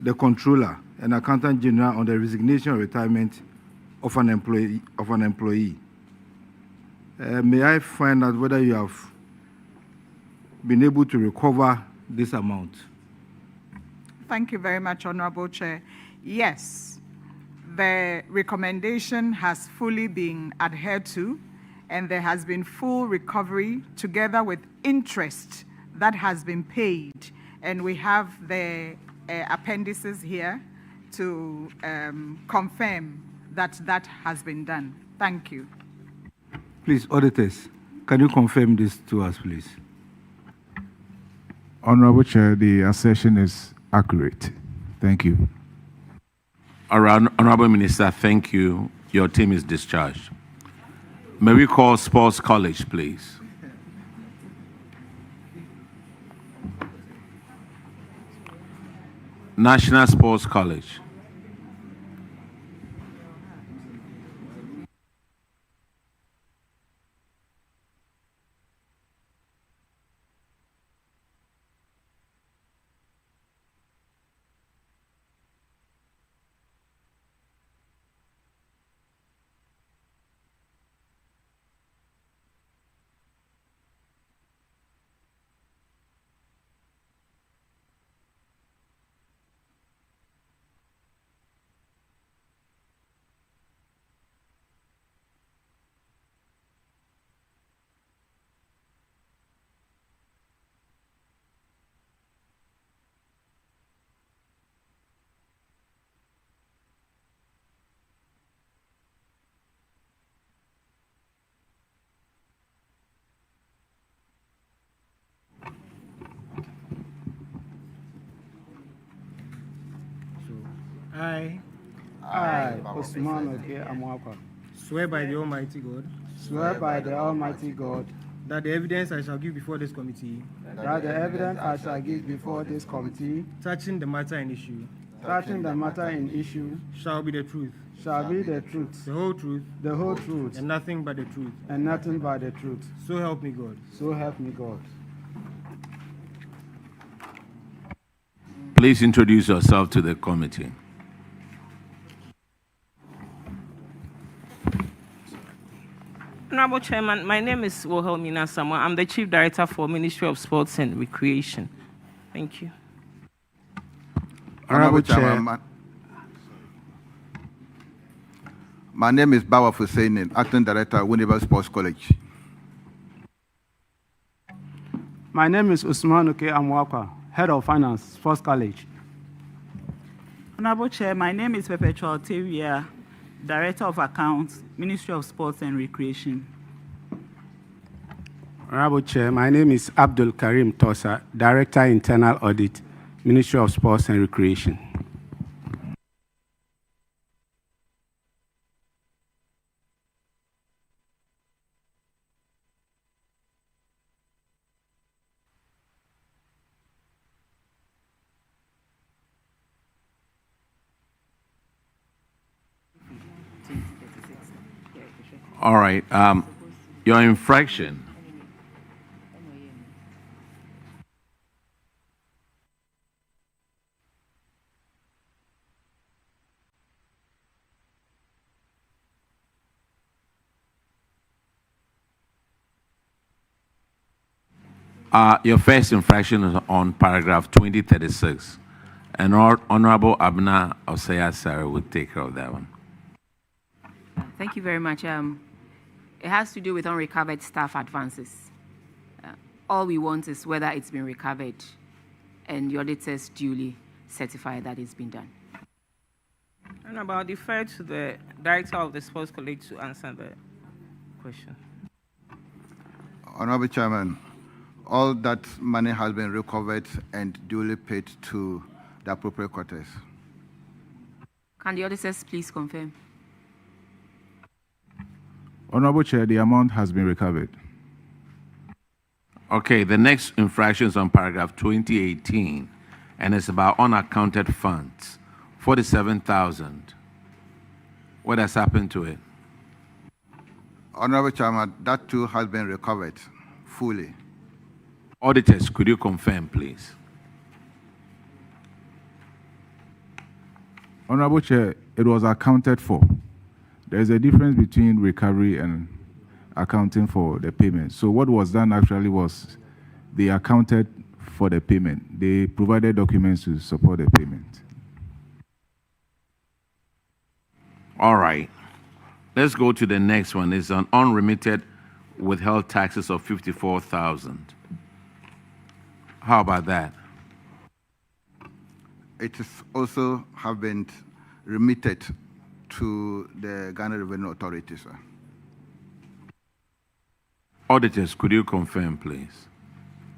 the Controller and Accountant General on the resignation or retirement of an employee. May I find out whether you have been able to recover this amount? Thank you very much, Honorable Chair. Yes, the recommendation has fully been adhered to, and there has been full recovery together with interest that has been paid. And we have the appendices here to confirm that that has been done. Thank you. Please, auditors, can you confirm this to us, please? Honorable Chair, the assertion is accurate. Thank you. All right, Honorable Minister, thank you. Your team is discharged. May we call Sports College, please? National Sports College. I, Usman Oke Amwakwa, swear by the Almighty God swear by the Almighty God that the evidence I shall give before this committee that the evidence I shall give before this committee touching the matter in issue shall be the truth, shall be the truth, the whole truth, and nothing but the truth. nothing but the truth. So help me God. So help me God. Please introduce yourself to the committee. Honorable Chairman, my name is Withholding. I'm the Chief Director for Ministry of Sports and Recreation. Thank you. Honorable Chairman, my name is Bawa Hussein, Acting Director, Winneba Sports College. My name is Usman Oke Amwakwa, Head of Finance, Sports College. Honorable Chair, my name is Perpetual Tavia, Director of Accounts, Ministry of Sports and Recreation. Honorable Chair, my name is Abdul Karim Tosa, Director, Internal Audit, Ministry of Sports and Recreation. All right. Your infraction. Your first infraction is on paragraph 2036. And Honorable Abna Osaya Sarah will take care of that one. Thank you very much. It has to do with unrecovered staff advances. All we want is whether it's been recovered, and the auditors duly certify that it's been done. And I'll defer to the Director of the Sports College to answer the question. Honorable Chairman, all that money has been recovered and duly paid to the appropriate quarters. Can the auditors please confirm? Honorable Chair, the amount has been recovered. Okay, the next infraction is on paragraph 2018, and it's about unaccounted funds, 47,000. What has happened to it? Honorable Chairman, that too has been recovered fully. Auditors, could you confirm, please? Honorable Chair, it was accounted for. There's a difference between recovery and accounting for the payment. So what was done actually was they accounted for the payment. They provided documents to support the payment. All right. Let's go to the next one. It's an unremitted withheld taxes of 54,000. How about that? It is also have been remitted to the Ghana Revenue Authority, sir. Auditors, could you confirm, please?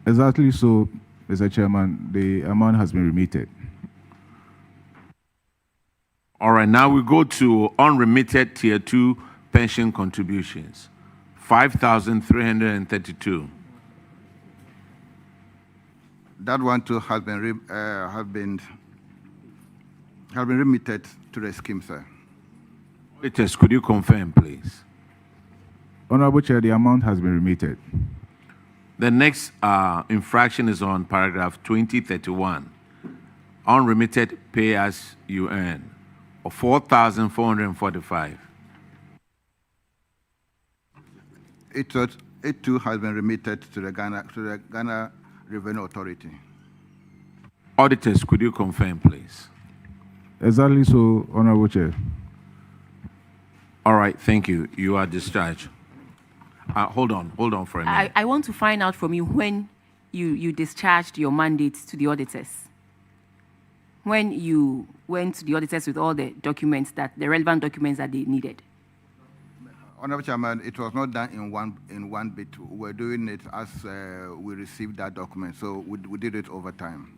Exactly so, Mr. Chairman, the amount has been remitted. All right, now we go to unremitted Tier 2 pension contributions, 5,332. That one too has been remitted to the scheme, sir. Auditors, could you confirm, please? Honorable Chair, the amount has been remitted. The next infraction is on paragraph 2031, unremitted pay as you earn, of 4,445. It too has been remitted to the Ghana Revenue Authority. Auditors, could you confirm, please? Exactly so, Honorable Chair. All right, thank you. You are discharged. Hold on for a minute. I want to find out from you when you discharged your mandate to the auditors. When you went to the auditors with all the documents, the relevant documents that they needed. Honorable Chairman, it was not done in one bit. We're doing it as we received that document, so we did it over time.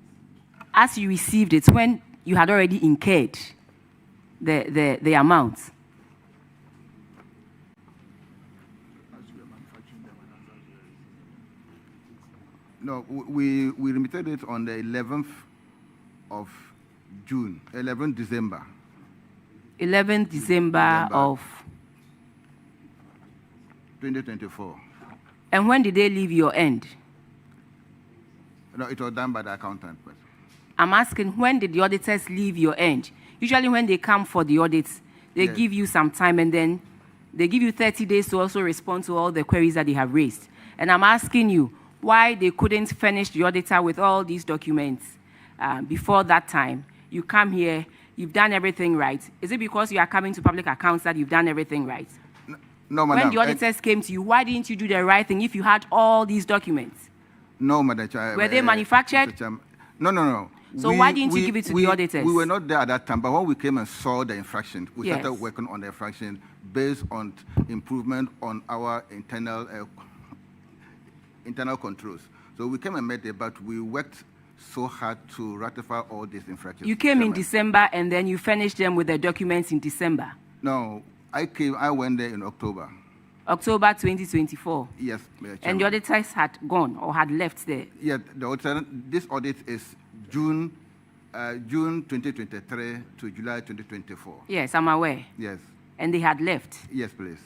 As you received it, when you had already incurred the amount. No, we remitted it on the 11th of June, 11th December. 11th December of 2024. And when did they leave your end? No, it was done by the accountant. I'm asking, when did the auditors leave your end? Usually when they come for the audits, they give you some time and then they give you 30 days to also respond to all the queries that they have raised. And I'm asking you why they couldn't finish the auditor with all these documents before that time. You come here, you've done everything right. Is it because you are coming to public accounts that you've done everything right? No, madam. When the auditors came to you, why didn't you do the right thing if you had all these documents? No, madam. Were they manufactured? No. So why didn't you give it to the auditors? We were not there at that time, but when we came and saw the infraction, we started working on the infraction based on improvement on our internal controls. So we came and met there, but we worked so hard to ratify all these infractions. You came in December and then you finished them with the documents in December? No, I went there in October. October 2024? Yes, and the auditors had gone or had left there? Yeah, this audit is June 2023 to July 2024. Yes, I'm aware. Yes. And they had left? Yes, please.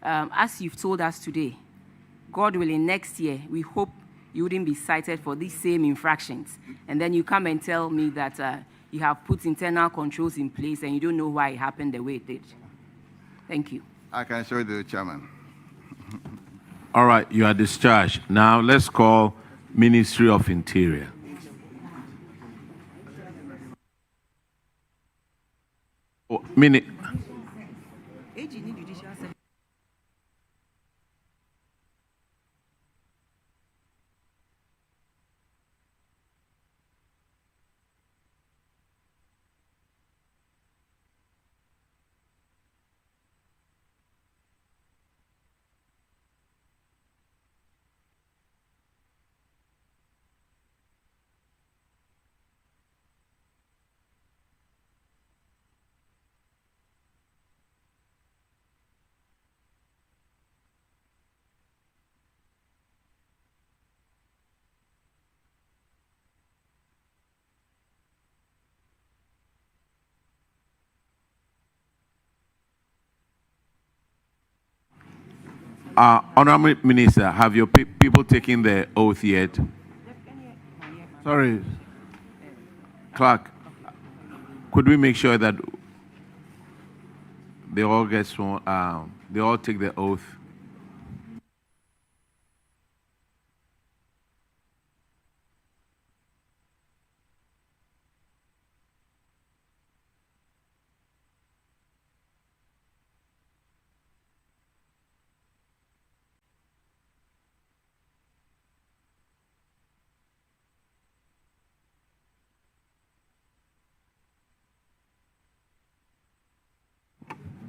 As you've told us today, God willing, next year, we hope you wouldn't be cited for these same infractions. And then you come and tell me that you have put internal controls in place and you don't know why it happened the way it did. Thank you. I can show you the chairman. All right, you are discharged. Now let's call Ministry of Interior. Honorable Minister, have your people taken the oath yet? Sorry. Clerk, Could we make sure that they all get sworn, they all take the oath?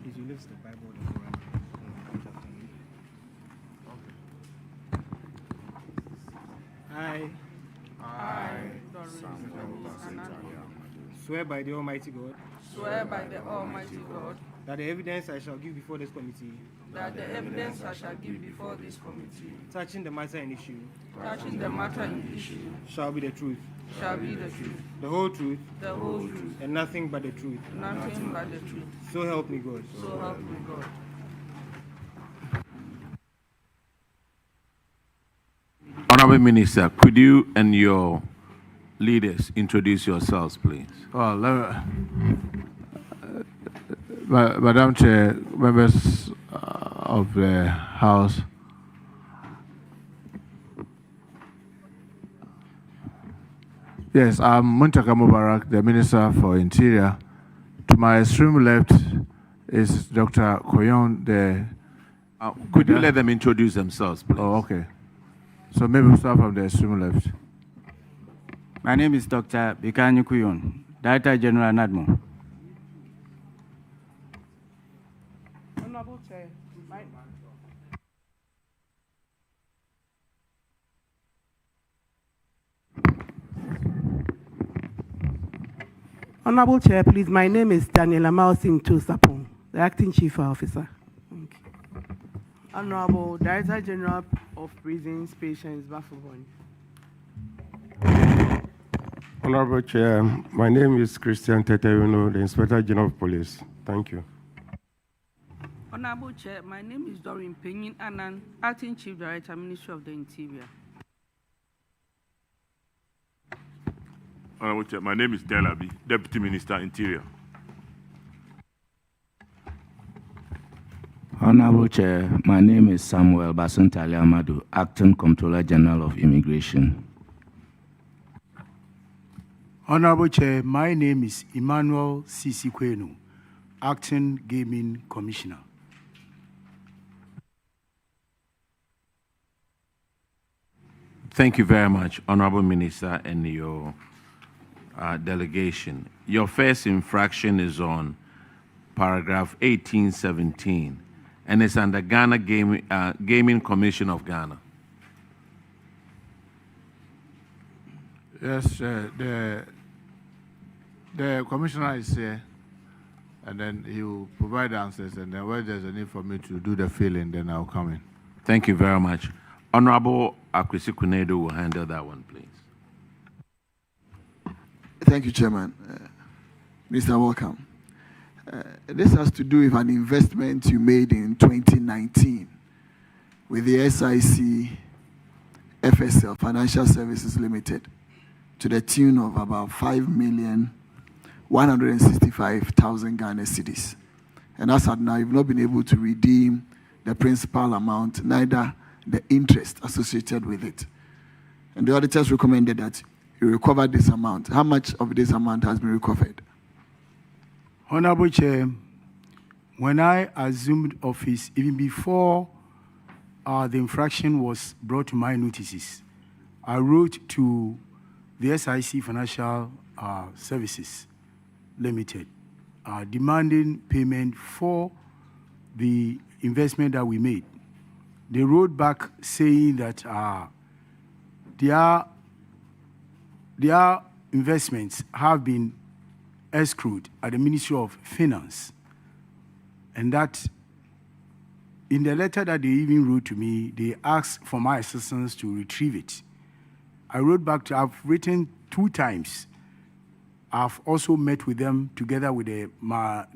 Please, you lift the Bible and Quran. I swear by the Almighty God Swear by the Almighty God that the evidence I shall give before this committee that the evidence I shall give before this committee touching the matter in issue touching the matter in issue shall be the truth, shall be the truth, the whole truth, the whole truth, and nothing but the truth. nothing but the truth. So help me God. So help me God. Honorable Minister, could you and your leaders introduce yourselves, please? Well, Madam Chair, members of the House, yes, I'm Muntaka Mubarak, the Minister for Interior. To my extreme left is Dr. Koyon, the... Could you let them introduce themselves, please? Oh, okay. So maybe we'll start from the extreme left. My name is Dr. Bikanyi Kuyon, Director General NADMO. Honorable Chair, Honorable Chair, please, my name is Daniela Mausin Tosapon, the Acting Chief Officer. Thank you. Honorable Director General of Prisons, Patients, Bafubon. Honorable Chair, my name is Christian Teteuno, the Inspector General of Police. Thank you. Honorable Chair, my name is Doreen Penyin Annan, Acting Chief Director, Ministry of the Interior. Honorable Chair, my name is Delabi, Deputy Minister, Interior. Honorable Chair, my name is Samuel Basuntali Amadu, Acting Comptroller General of Immigration. Honorable Chair, my name is Emmanuel Sisikwenu, Acting Gaming Commissioner. Thank you very much, Honorable Minister, and your delegation. Your first infraction is on paragraph 1817, and it's under Ghana Gaming Commission of Ghana. Yes, the commissioner is here, and then he will provide answers, and then when there's a need for me to do the filling, then I'll come in. Thank you very much. Honorable Akwesi Kunedo will handle that one, please. Thank you, Chairman. Mr. Welcome. This has to do with an investment you made in 2019 with the SIC FSL, Financial Services Limited, to the tune of about 5,165,000 Ghana cedis. And as of now, you've not been able to redeem the principal amount, neither the interest associated with it. And the auditors recommended that you recover this amount. How much of this amount has been recovered? Honorable Chair, when I assumed office, even before the infraction was brought to my notices, I wrote to the SIC Financial Services Limited, demanding payment for the investment that we made. They wrote back saying that their investments have been escrowed at the Ministry of Finance, and that in the letter that they even wrote to me, they asked for my assistance to retrieve it. I wrote back to, I've written 2 times. I've also met with them together with the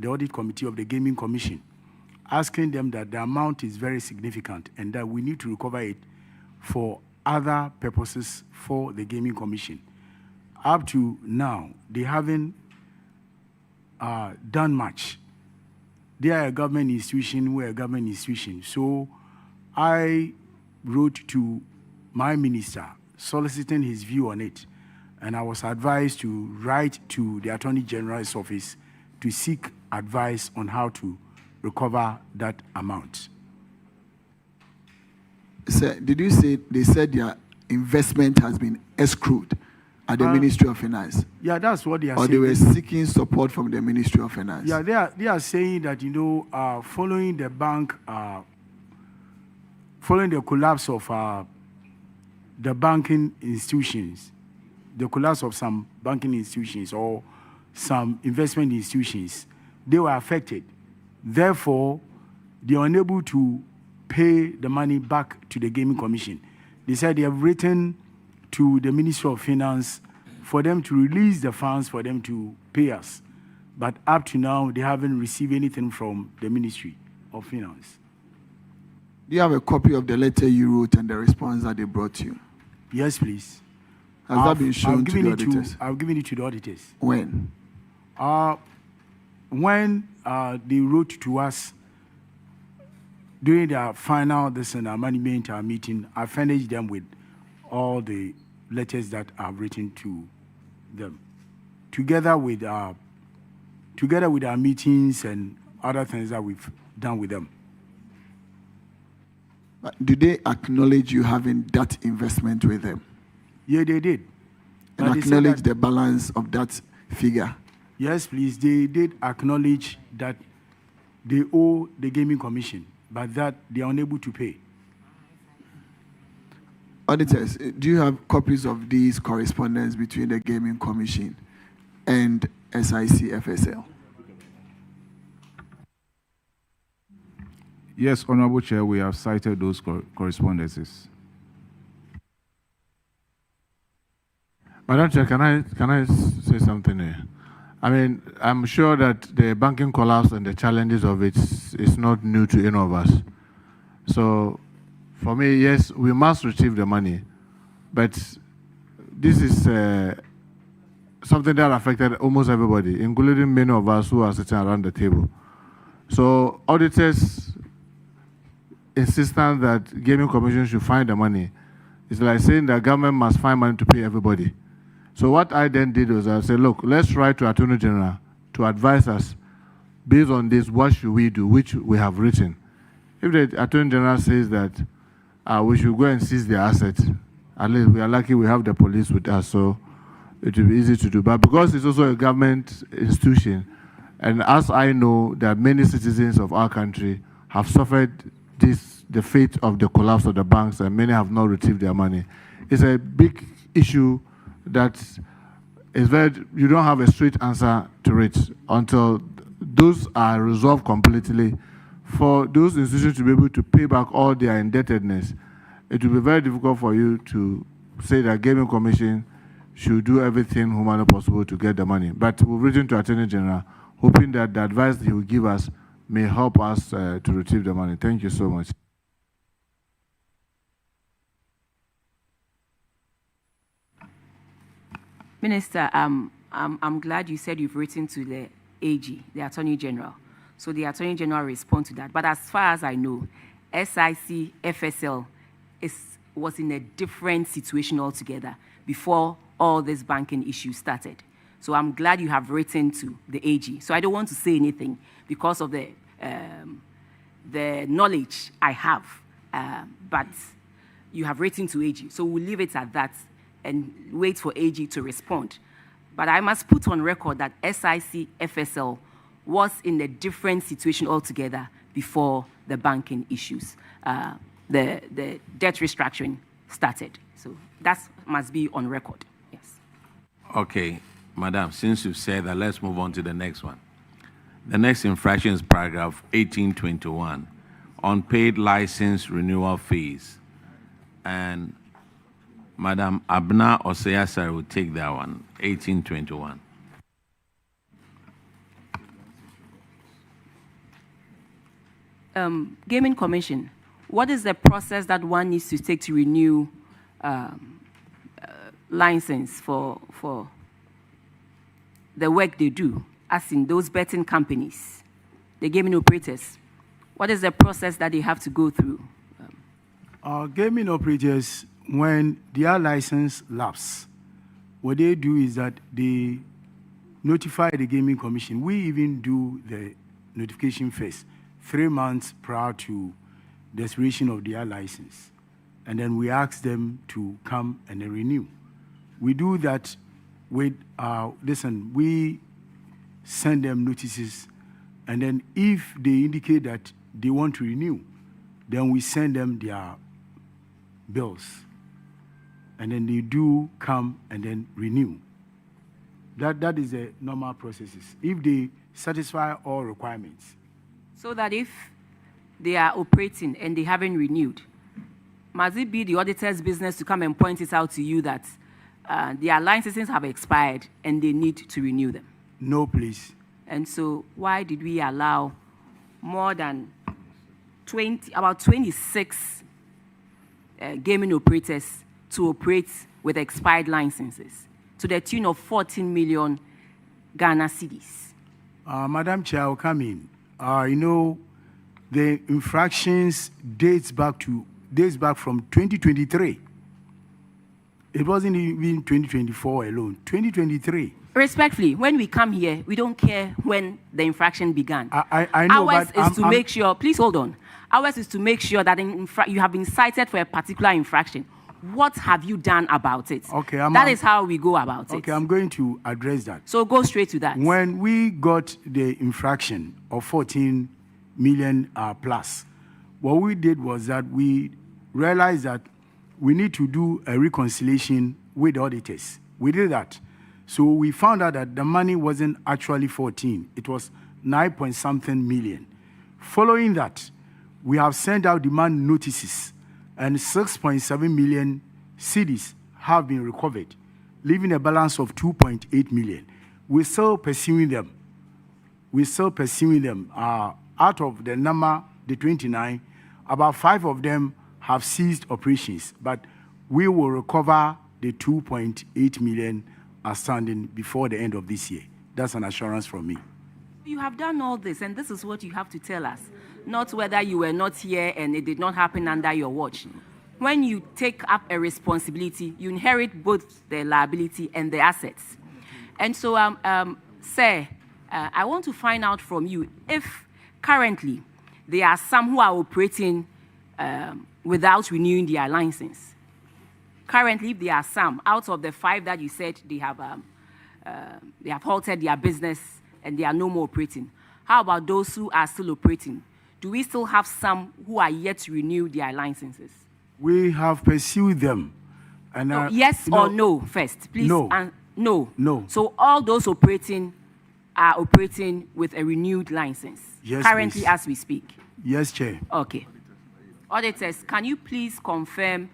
Audit Committee of the Gaming Commission, asking them that the amount is very significant and that we need to recover it for other purposes for the Gaming Commission. Up to now, they haven't done much. They are a government institution, we're a government institution. So I wrote to my minister soliciting his view on it. And I was advised to write to the Attorney General's office to seek advice on how to recover that amount. Sir, did you say they said their investment has been escrowed at the Ministry of Finance? Yeah, that's what they are or saying. Or they were seeking support from the Ministry of Finance? Yeah, they are saying that, following the bank, following the collapse of the banking institutions, the collapse of some banking institutions or some investment institutions, they were affected. Therefore, they are unable to pay the money back to the Gaming Commission. They said they have written to the Ministry of Finance for them to release the funds for them to pay us. But up to now, they haven't received anything from the Ministry of Finance. Do you have a copy of the letter you wrote and the response that they brought you? Yes, please. Has that been shown to the auditors? I've given it to the auditors. When? When they wrote to us during their final management meeting, I furnished them with all the letters that I've written to them, together with our meetings and other things that we've done with them. Do they acknowledge you having that investment with them? Yeah, they did. And acknowledge the balance of that figure? Yes, please. They did acknowledge that they owe the Gaming Commission, but that they are unable to pay. Auditors, do you have copies of these correspondence between the Gaming Commission and SIC FSL? Yes, Honorable Chair, we have cited those correspondences. Madam Chair, can I say something here? I mean, I'm sure that the banking collapse and the challenges of it is not new to any of us. So, for me, yes, we must retrieve the money, but this is something that affected almost everybody, including many of us who are sitting around the table. So, auditors' insistence that Gaming Commission should find the money is like saying that government must find money to pay everybody. So what I then did was I said, look, let's write to Attorney General to advise us, based on this, what should we do, which we have written. If the Attorney General says that we should go and seize their assets, at least we are lucky we have the police with us, so it will be easy to do. But because it's also a government institution, and as I know that many citizens of our country have suffered the fate of the collapse of the banks, and many have not retrieved their money, it's a big issue that is you don't have a straight answer to it until those are resolved completely. For those institutions to be able to pay back all their indebtedness, it will be very difficult for you to say that Gaming Commission should do everything humanly possible to get the money. But we've written to Attorney General, hoping that the advice he will give us may help us to retrieve the money. Thank you so much. Minister, I'm glad you said you've written to the AG, the Attorney General. So the Attorney General respond to that. But as far as I know, SIC FSL was in a different situation altogether before all this banking issue started. So I'm glad you have written to the AG. So I don't want to say anything because of the knowledge I have, but you have written to AG. So we'll leave it at that and wait for AG to respond. But I must put on record that SIC FSL was in a different situation altogether before the banking issues, the debt restructuring started. So that must be on record, yes. Okay, Madam, since you've said that, let's move on to the next one. The next infraction is paragraph 1821, unpaid license renewal fees. And Madam Abna Oseyasari will take that one, 1821. Gaming Commission, what is the process that one needs to take to renew license for the work they do? as in those betting companies, the gaming operators, what is the process that they have to go through? Gaming operators, when their license lapses, what they do is that they notify the Gaming Commission. We even do the notification first, 3 months prior to the expiration of their license. And then we ask them to come and renew. We do that with, we send them notices, and then if they indicate that they want to renew, then we send them their bills. And then they do come and then renew. That is the normal processes, if they satisfy all requirements. So that if they are operating and they haven't renewed, must it be the auditor's business to come and point it out to you that their licenses have expired and they need to renew them? No, please. And so why did we allow more than about 26 gaming operators to operate with expired licenses to the tune of 14 million Ghana cedis? Madam Chair, I'll come in. The infractions dates back from 2023. It wasn't even 2024 alone, 2023. Respectfully, when we come here, we don't care when the infraction began. I know, Ours but is to make sure, please hold on. Ours is to make sure that you have been cited for a particular infraction. What have you done about it? Okay, that is how we go about it. Okay, I'm going to address that. So go straight to that. When we got the infraction of 14 million plus, what we did was that we realized that we need to do a reconciliation with the auditors. We did that. So we found out that the money wasn't actually 14. It was 9-point-something million. Following that, we have sent out demand notices, and 6.7 million cedis have been recovered, leaving a balance of 2.8 million. We're still pursuing them. Out of the number, the 29, about 5 of them have ceased operations, but we will recover the 2.8 million outstanding before the end of this year. That's an assurance from me. You have done all this, and this is what you have to tell us, not whether you were not here and it did not happen under your watch. When you take up a responsibility, you inherit both the liability and the assets. And so, sir, I want to find out from you if currently there are some who are operating without renewing their license. Currently, there are some out of the 5 that you said they have halted their business and they are no more operating. How about those who are still operating? Do we still have some who are yet to renew their licenses? We have pursued them. And yes or no first, please. No. No. So all those operating are operating with a renewed license. Yes, currently, please. as we speak. Yes, Chair. Okay. Auditors, can you please confirm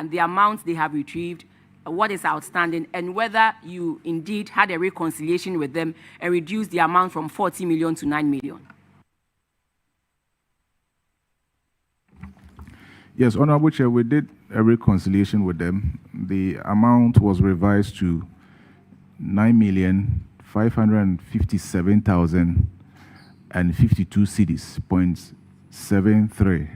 the amount they have retrieved, what is outstanding, and whether you indeed had a reconciliation with them and reduced the amount from 40 million to 9 million? Yes, Honorable Chair, we did a reconciliation with them. The amount was revised to 9,557,052 cedis, 0.73.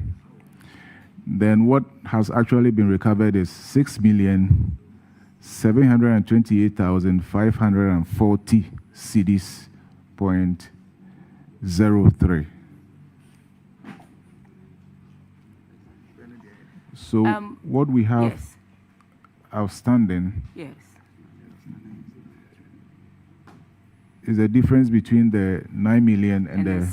Then what has actually been recovered is 6,728,540 cedis, 0.03. So what we have outstanding is the difference between the 9 million and the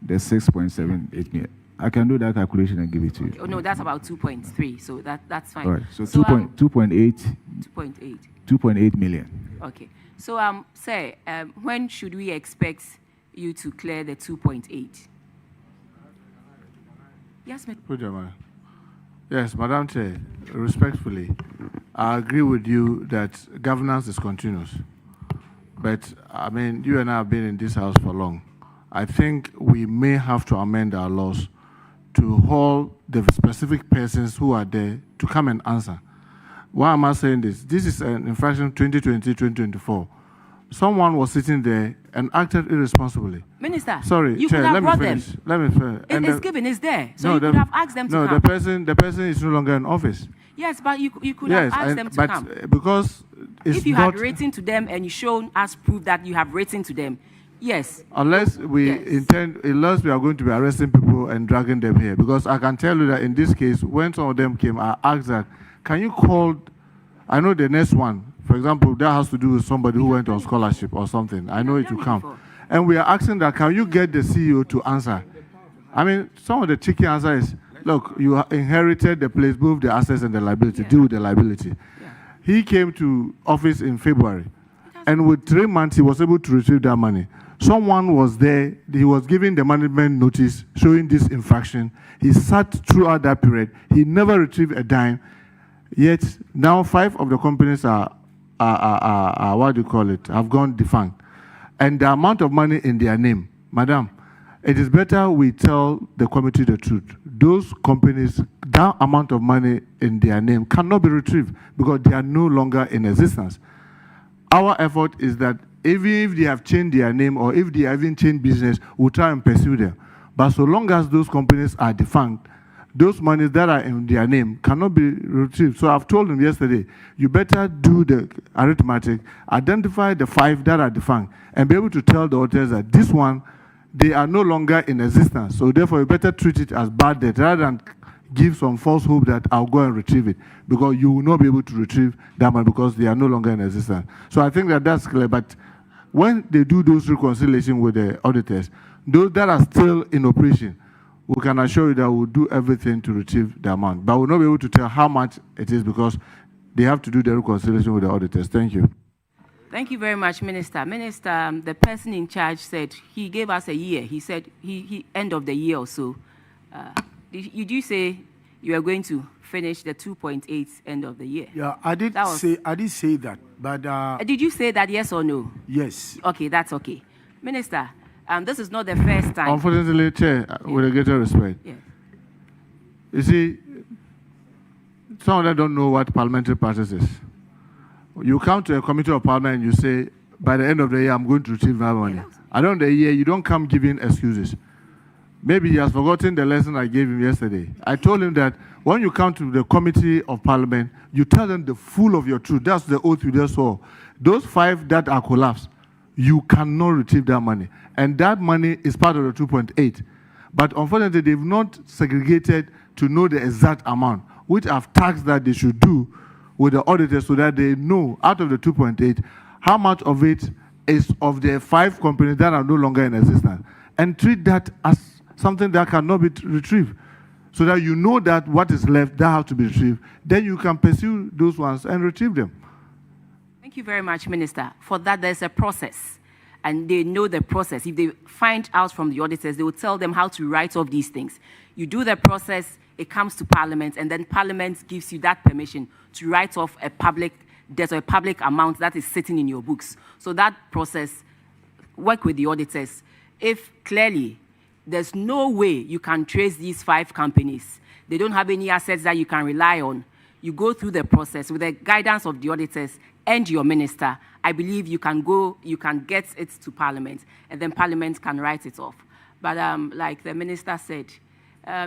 6.78 million. I can do that calculation and give it to you. Oh, no, that's about 2.3, so that's fine. All right, so 2.8 million. Okay. So, sir, when should we expect you to clear the 2.8? Yes, ma'am. Yes, Madam Chair, respectfully, I agree with you that governance is continuous. But, I mean, you and I have been in this house for long. I think we may have to amend our laws to hold the specific persons who are there to come and answer. Why am I saying this? This is an infraction 2020-2024. someone was sitting there and acted irresponsibly. Minister, Sorry, you Chair, could have let me brought finish. them. Let me finish. It's given, it's there. So you could have asked them to no, come. the person is no longer in office. Yes, but you could have asked them to come. But because it's If you not, had written to them and you shown us proof that you have written to them, yes. unless we unless we are going to be arresting people and dragging them here. Because I can tell you that in this case, when some of them came, I asked that, can you call, I know the next one, for example, that has to do with somebody who went on scholarship or something. I know it will come. And we are asking that, can you get the CEO to answer? I mean, some of the tricky answer is, look, you inherited the place, both the assets and the liability, deal with the liability. He came to office in February, and with 3 months, he was able to retrieve that money. Someone was there, he was giving the management notice showing this infraction. He sat throughout that period. He never retrieved a dime. Yet now 5 of the companies are what do you call it, have gone defunct. And the amount of money in their name, madam, it is better we tell the committee the truth. Those companies, that amount of money in their name cannot be retrieved because they are no longer in existence. Our effort is that even if they have changed their name or if they haven't changed business, we'll try and pursue them. But so long as those companies are defunct, those monies that are in their name cannot be retrieved. So I've told them yesterday, you better do the arithmetic, identify the 5 that are defunct, and be able to tell the auditors that this one, they are no longer in existence. So therefore, you better treat it as bad debt rather than give some false hope that I'll go and retrieve it, because you will not be able to retrieve that money because they are no longer in existence. So I think that that's clear. But when they do those reconciliation with the auditors, those that are still in operation, we can assure you that we'll do everything to retrieve the amount. But we'll not be able to tell how much it is because they have to do the reconciliation with the auditors. Thank you. Thank you very much, Minister. Minister, the person in charge said he gave us a year. He said he end of the year or so. Did you say you are going to finish the 2.8 end of the year? Yeah, I did say that, but did you say that yes or no? Yes. Okay, that's okay. Minister, this is not the first time. Unfortunately, Chair, with a greater respect, you see, some of them don't know what parliamentary practice is. You come to a committee of parliament and you say, by the end of the year, I'm going to retrieve my money. At the end of the year, you don't come giving excuses. Maybe he has forgotten the lesson I gave him yesterday. I told him that when you come to the committee of parliament, you tell them the full of your truth. That's the oath you just saw. Those 5 that are collapsed, you cannot retrieve that money. And that money is part of the 2.8. But unfortunately, they've not segregated to know the exact amount, which I've tasked that they should do with the auditors so that they know out of the 2.8, how much of it is of the 5 companies that are no longer in existence, and treat that as something that cannot be retrieved, so that you know that what is left that has to be retrieved. Then you can pursue those ones and retrieve them. Thank you very much, Minister. For that, there's a process, and they know the process. If they find out from the auditors, they will tell them how to write off these things. You do the process, it comes to Parliament, and then Parliament gives you that permission to write off a public debt or a public amount that is sitting in your books. So that process, work with the auditors. If clearly there's no way you can trace these 5 companies, they don't have any assets that you can rely on, you go through the process with the guidance of the auditors and your minister. I believe you can get it to Parliament, and then Parliament can write it off. But like the minister said,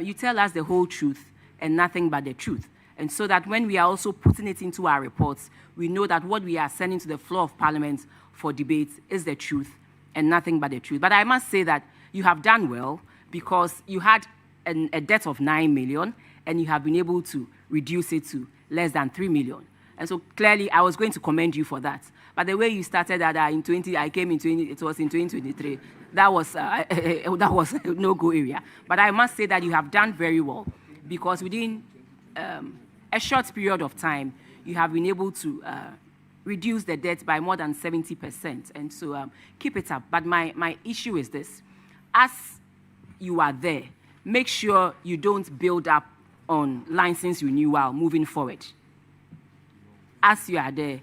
you tell us the whole truth and nothing but the truth. And so that when we are also putting it into our reports, we know that what we are sending to the floor of Parliament for debate is the truth and nothing but the truth. But I must say that you have done well, because you had a debt of 9 million and you have been able to reduce it to less than 3 million. And so clearly I was going to commend you for that. But the way you started that I came in 20, it was in 2023, that was a no-go area. But I must say that you have done very well, because within a short period of time, you have been able to reduce the debt by more than 70%. And so keep it up. But my issue is this. As you are there, make sure you don't build up on license renewal moving forward. As you are there,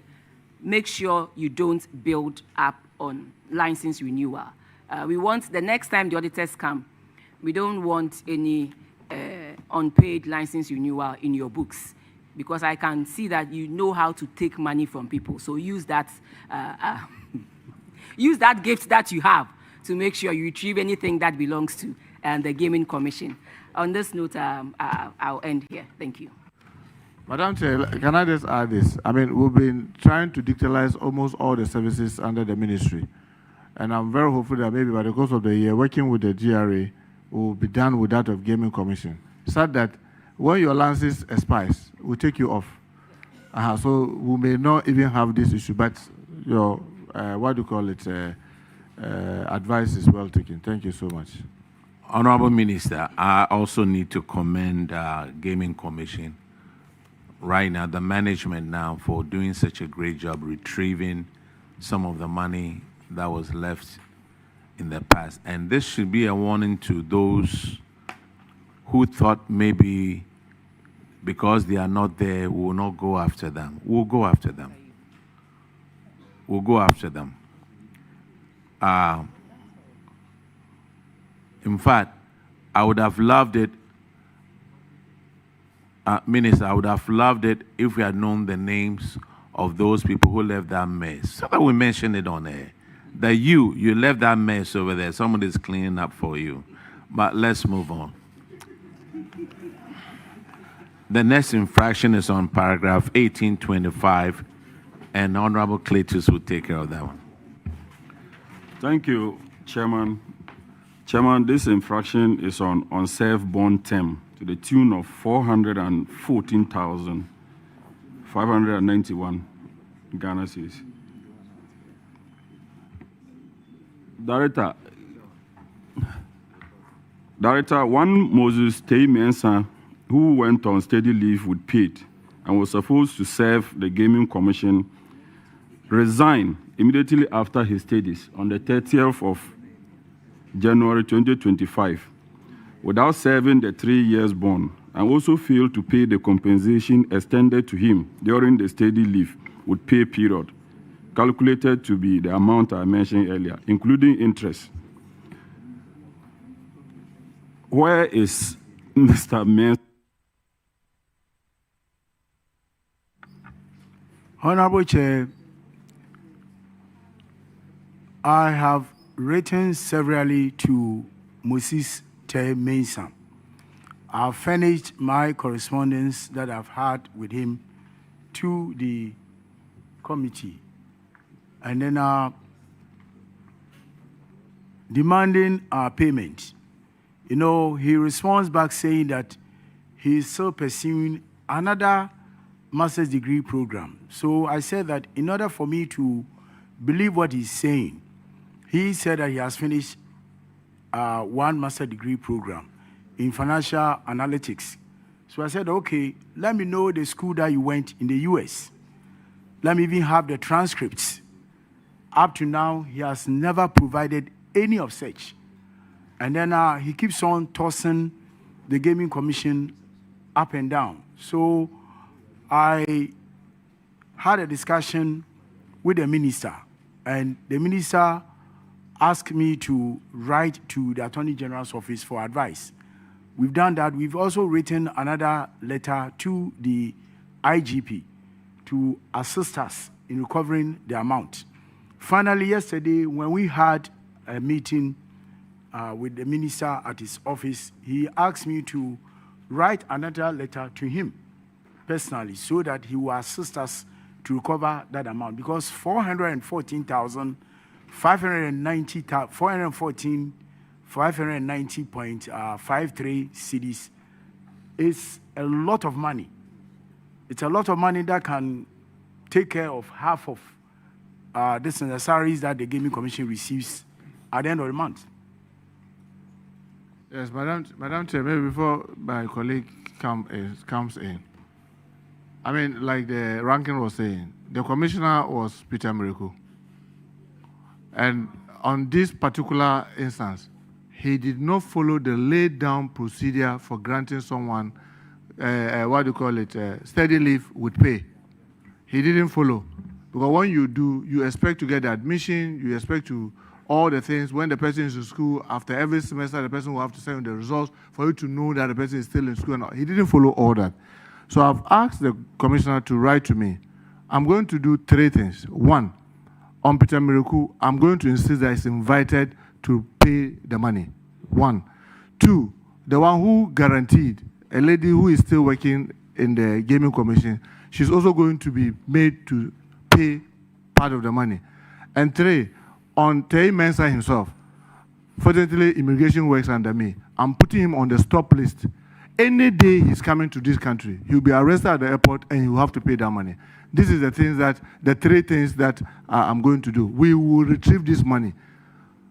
make sure you don't build up on license renewal. We want, the next time the auditors come, we don't want any unpaid license renewal in your books, because I can see that you know how to take money from people. So use that use that gift that you have to make sure you retrieve anything that belongs to the Gaming Commission. On this note, I'll end here. Thank you. Madam Chair, can I just add this? I mean, we've been trying to digitalize almost all the services under the ministry. And I'm very hopeful that maybe by the course of the year, working with the GRA, will be done with that of Gaming Commission, so that when your license expires, we'll take you off. So we may not even have this issue, but your, advice is well taken. Thank you so much. Honorable Minister, I also need to commend Gaming Commission right now, the management now, for doing such a great job retrieving some of the money that was left in the past. And this should be a warning to those who thought maybe because they are not there, we will not go after them. We'll go after them. We'll go after them. In fact, I would have loved it, Minister, I would have loved it if we had known the names of those people who left that mess. So that we mentioned it on air. That you left that mess over there. Somebody's cleaning up for you. But let's move on. The next infraction is on paragraph 1825, and Honorable Cletus will take care of that one. Thank you, Chairman. Chairman, this infraction is on unserved bond term to the tune of 414,591 Ghana cedis. Director, one Moses Tei Mensah, who went on steady leave with paid and was supposed to serve the Gaming Commission, resigned immediately after his studies on the 30th of January 2025 without serving the 3 years bond, and also failed to pay the compensation extended to him during the study leave with pay period, calculated to be the amount I mentioned earlier, including interest. Where is Mr. Mensah? Honorable Chair, I have written severally to Moses Tei Mensah. I've finished my correspondence that I've had with him to the committee, and then demanding our payment. You know, he responds back saying that he is still pursuing another master's degree program. So I said that in order for me to believe what he's saying, he said that he has finished one master's degree program in financial analytics. So I said, okay, let me know the school that you went in the US. Let me even have the transcripts. Up to now, he has never provided any of such. And then he keeps on tossing the Gaming Commission up and down. So I had a discussion with the minister, and the minister asked me to write to the Attorney General's office for advice. We've done that. We've also written another letter to the IGP to assist us in recovering the amount. Finally, yesterday, when we had a meeting with the minister at his office, he asked me to write another letter to him personally so that he will assist us to recover that amount, because 590.53 cedis is a lot of money. It's a lot of money that can take care of half of the salaries that the Gaming Commission receives at the end of the month. Yes, Madam Chair, maybe before my colleague comes in. I mean, like the ranking was saying, the commissioner was Peter Miracle. And on this particular instance, he did not follow the laid down procedure for granting someone, steady leave with pay. He didn't follow. Because when you do, you expect to get the admission, you expect to all the things. When the person is in school, after every semester, the person will have to send the results for you to know that the person is still in school. And he didn't follow all that. So I've asked the commissioner to write to me. I'm going to do 3 things. 1, on Peter Miracle, I'm going to insist that he's invited to pay the money. 1. 2, the one who guaranteed, a lady who is still working in the Gaming Commission, she's also going to be made to pay part of the money. And 3, on Tei Mensah himself, fortunately, immigration works under me. I'm putting him on the stop list. Any day he's coming to this country, he'll be arrested at the airport and he'll have to pay that money. This is the 3 things that I'm going to do. We will retrieve this money.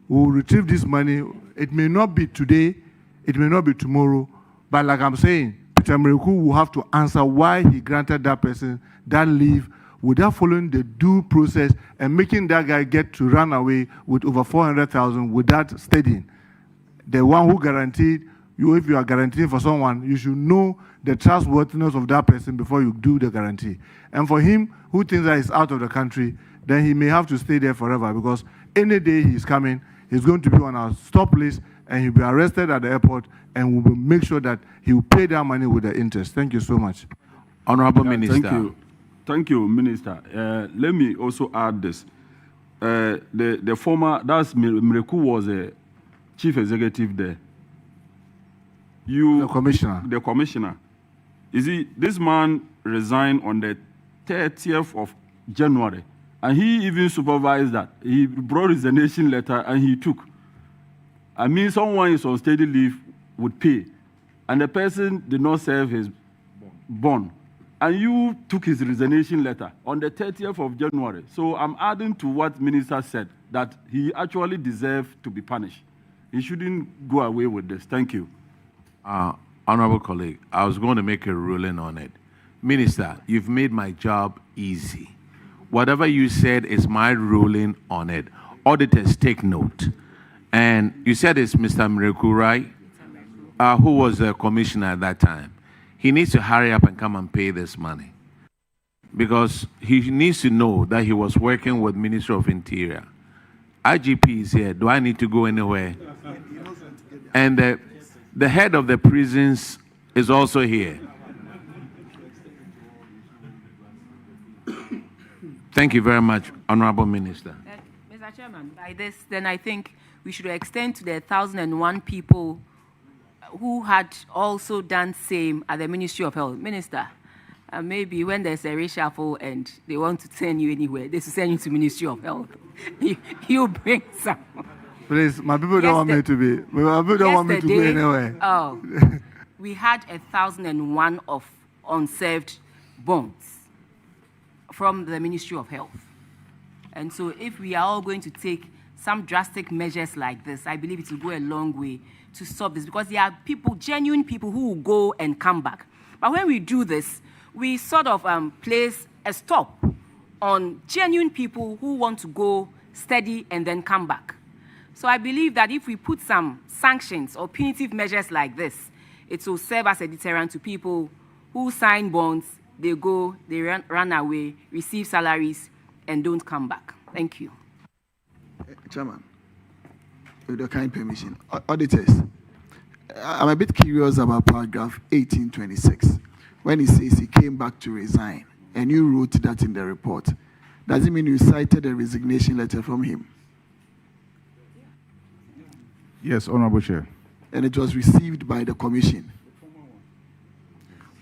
We will retrieve this money. It may not be today, it may not be tomorrow, but like I'm saying, Peter Miracle will have to answer why he granted that person that leave without following the due process and making that guy get to run away with over 400,000 without studying. The one who guaranteed, if you are guaranteeing for someone, you should know the trustworthiness of that person before you do the guarantee. And for him, who thinks that he's out of the country, then he may have to stay there forever, because any day he's coming, he's going to be on our stop list and he'll be arrested at the airport, and we will make sure that he will pay that money with the interest. Thank you so much. Honorable Minister. Thank you. Thank you, Minister. Let me also add this. The former, that's Miracle, was a chief executive there. The commissioner. The commissioner. You see, this man resigned on the 30th of January, and he even supervised that. He brought resignation letter and he took. I mean, someone is on steady leave would pay, and the person did not serve his bond, and you took his resignation letter on the 30th of January. So I'm adding to what Minister said, that he actually deserved to be punished. He shouldn't go away with this. Thank you. Honorable colleague, I was going to make a ruling on it. Minister, you've made my job easy. Whatever you said is my ruling on it. Auditors, take note. And you said it's Mr. Miracle, right? Who was the commissioner at that time. He needs to hurry up and come and pay this money, because he needs to know that he was working with Ministry of Interior. IGP is here. Do I need to go anywhere? And the head of the prisons is also here. Thank you very much, Honorable Minister. Mr. Chairman, by this, then I think we should extend to the 1,001 people who had also done same at the Ministry of Health. Minister, maybe when there's a reshuffle and they want to send you anywhere, they should send you to Ministry of Health. you bring some. Please, my people don't want me to be. My people don't want me to go anywhere. Oh, we had 1,001 of unserved bonds from the Ministry of Health. And so if we are all going to take some drastic measures like this, I believe it will go a long way to stop this, because there are people, genuine people, who will go and come back. But when we do this, we sort of place a stop on genuine people who want to go steady and then come back. So I believe that if we put some sanctions or punitive measures like this, it will serve as a deterrent to people who sign bonds, they go, they run away, receive salaries, and don't come back. Thank you. Chairman, with your kind permission, auditors, I'm a bit curious about paragraph 1826, when it says he came back to resign, and you wrote that in the report. Does it mean you cited a resignation letter from him? Yes, Honorable Chair. And it was received by the commission?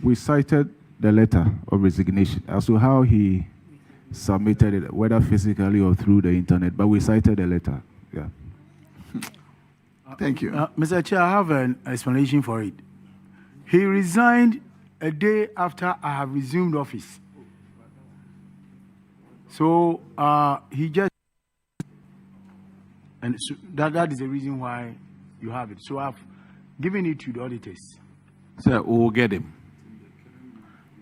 We cited the letter of resignation as to how he submitted it, whether physically or through the internet, but we cited the letter. Yeah. Thank you. Mr. Chair, I have an explanation for it. He resigned a day after I have resumed office. So he just, and so that is the reason why you have it. So I've given it to the auditors. Sir, we'll get him.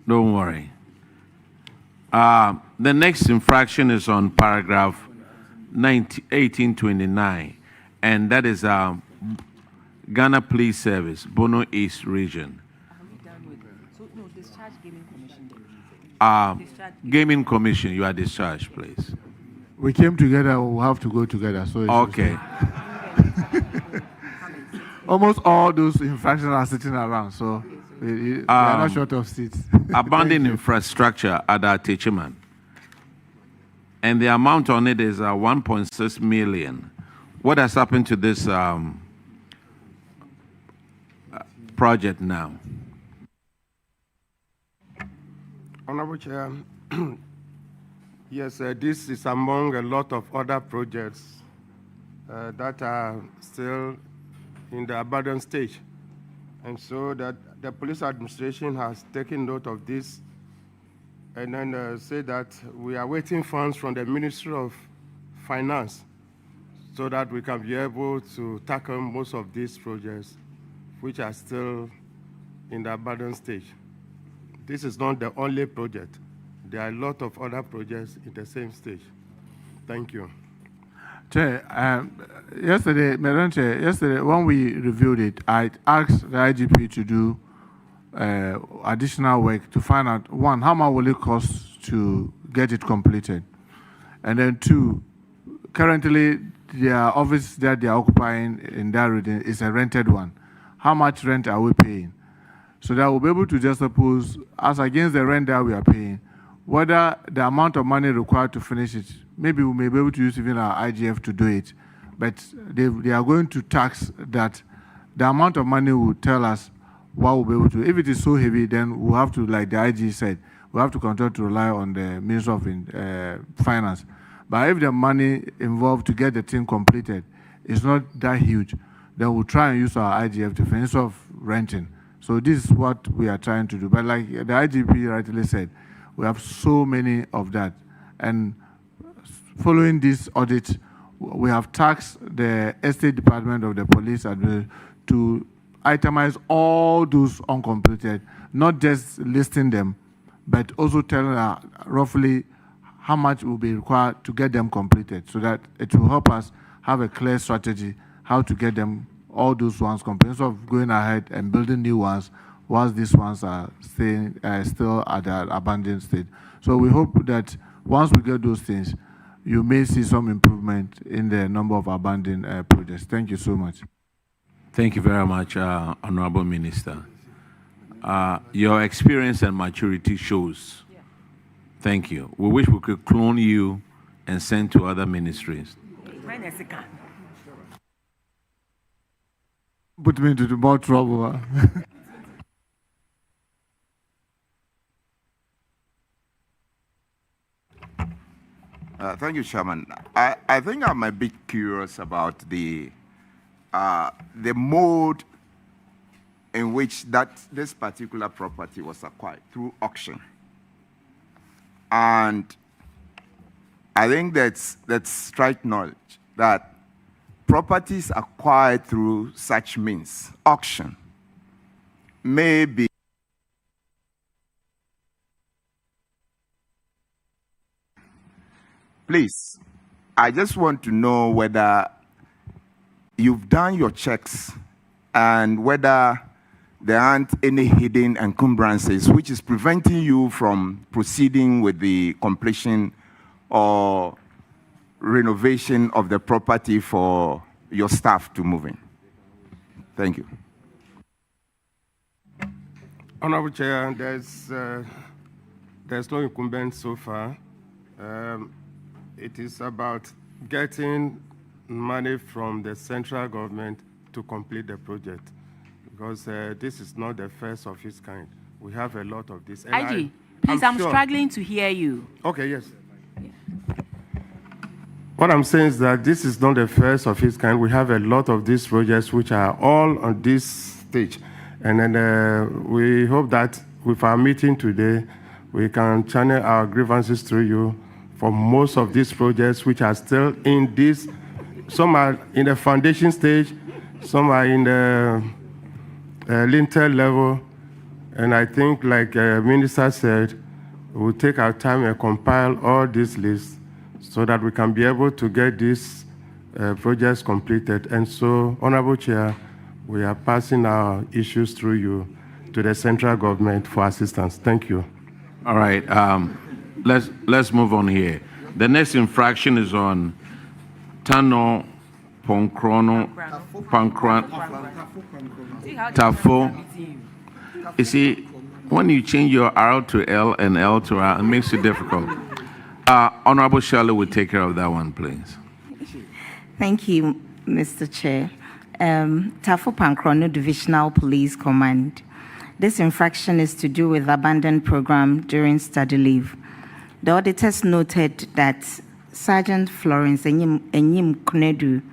Don't worry. The next infraction is on paragraph 1829, and that is Ghana Police Service, Bono East Region. Gaming Commission, you are discharged, please. We came together, we'll have to go together. So it's okay. Almost all those infractions are sitting around, so we are not short of seats. Abandoned infrastructure at our Techiman. and the amount on it is 1.6 million. What has happened to this project now? Honorable Chair, yes, this is among a lot of other projects that are still in the abandoned stage. And so that the police administration has taken note of this and then say that we are waiting funds from the Ministry of Finance so that we can be able to tackle most of these projects which are still in the abandoned stage. This is not the only project. There are a lot of other projects in the same stage. Thank you. Chair, yesterday, Madam Chair, yesterday when we reviewed it, I asked the IGP to do additional work to find out, one, how much will it cost to get it completed? And then two, currently their office that they are occupying in that region is a rented one. How much rent are we paying? So that we'll be able to just suppose, as against the rent that we are paying, whether the amount of money required to finish it, maybe we may be able to use even our IGF to do it, but they are going to tax that. The amount of money will tell us what we'll be able to. If it is so heavy, then we'll have to, like the IG said, we'll have to continue to rely on the Minister of Finance. But if the money involved to get the thing completed is not that huge, then we'll try and use our IGF to finish off renting. So this is what we are trying to do. But like the IGP rightly said, we have so many of that. And following this audit, we have tasked the Estate Department of the Police to itemize all those uncompleted, not just listing them, but also telling roughly how much will be required to get them completed, so that it will help us have a clear strategy how to get them, all those ones completed, instead of going ahead and building new ones whilst these ones are staying, still at the abandoned state. So we hope that once we get those things, you may see some improvement in the number of abandoned projects. Thank you so much. Thank you very much, Honorable Minister. Your experience and maturity shows. Thank you. We wish we could clone you and send to other ministries. Put me into more trouble. Thank you, Chairman. I think I'm a bit curious about the mode in which this particular property was acquired, through auction. And I think that's straight knowledge that properties acquired through such means, auction, may be Please, I just want to know whether you've done your checks and whether there aren't any hidden encumbrances which is preventing you from proceeding with the completion or renovation of the property for your staff to move in. Thank you. Honorable Chair, there's no incumbent so far. It is about getting money from the central government to complete the project, because this is not the first of its kind. We have a lot of this. IG, please, I'm struggling to hear you. Okay, yes. Yeah. What I'm saying is that this is not the first of its kind. We have a lot of these projects which are all on this stage. And then we hope that with our meeting today, we can channel our grievances through you for most of these projects which are still in this. Some are in the foundation stage, some are in the lintel level. And I think, like Minister said, we'll take our time and compile all these lists so that we can be able to get these projects completed. And so, Honorable Chair, we are passing our issues through you to the central government for assistance. Thank you. All right. Let's move on here. The next infraction is on Tano Ponkrono Tafo. You see, when you change your R to L and L to R, it makes it difficult. Honorable Shirley will take care of that one, please. Thank you, Mr. Chair. Tafo Pankrono Divisional Police Command. This infraction is to do with abandoned program during study leave. The auditors noted that Sergeant Florence Enyim Kunedu,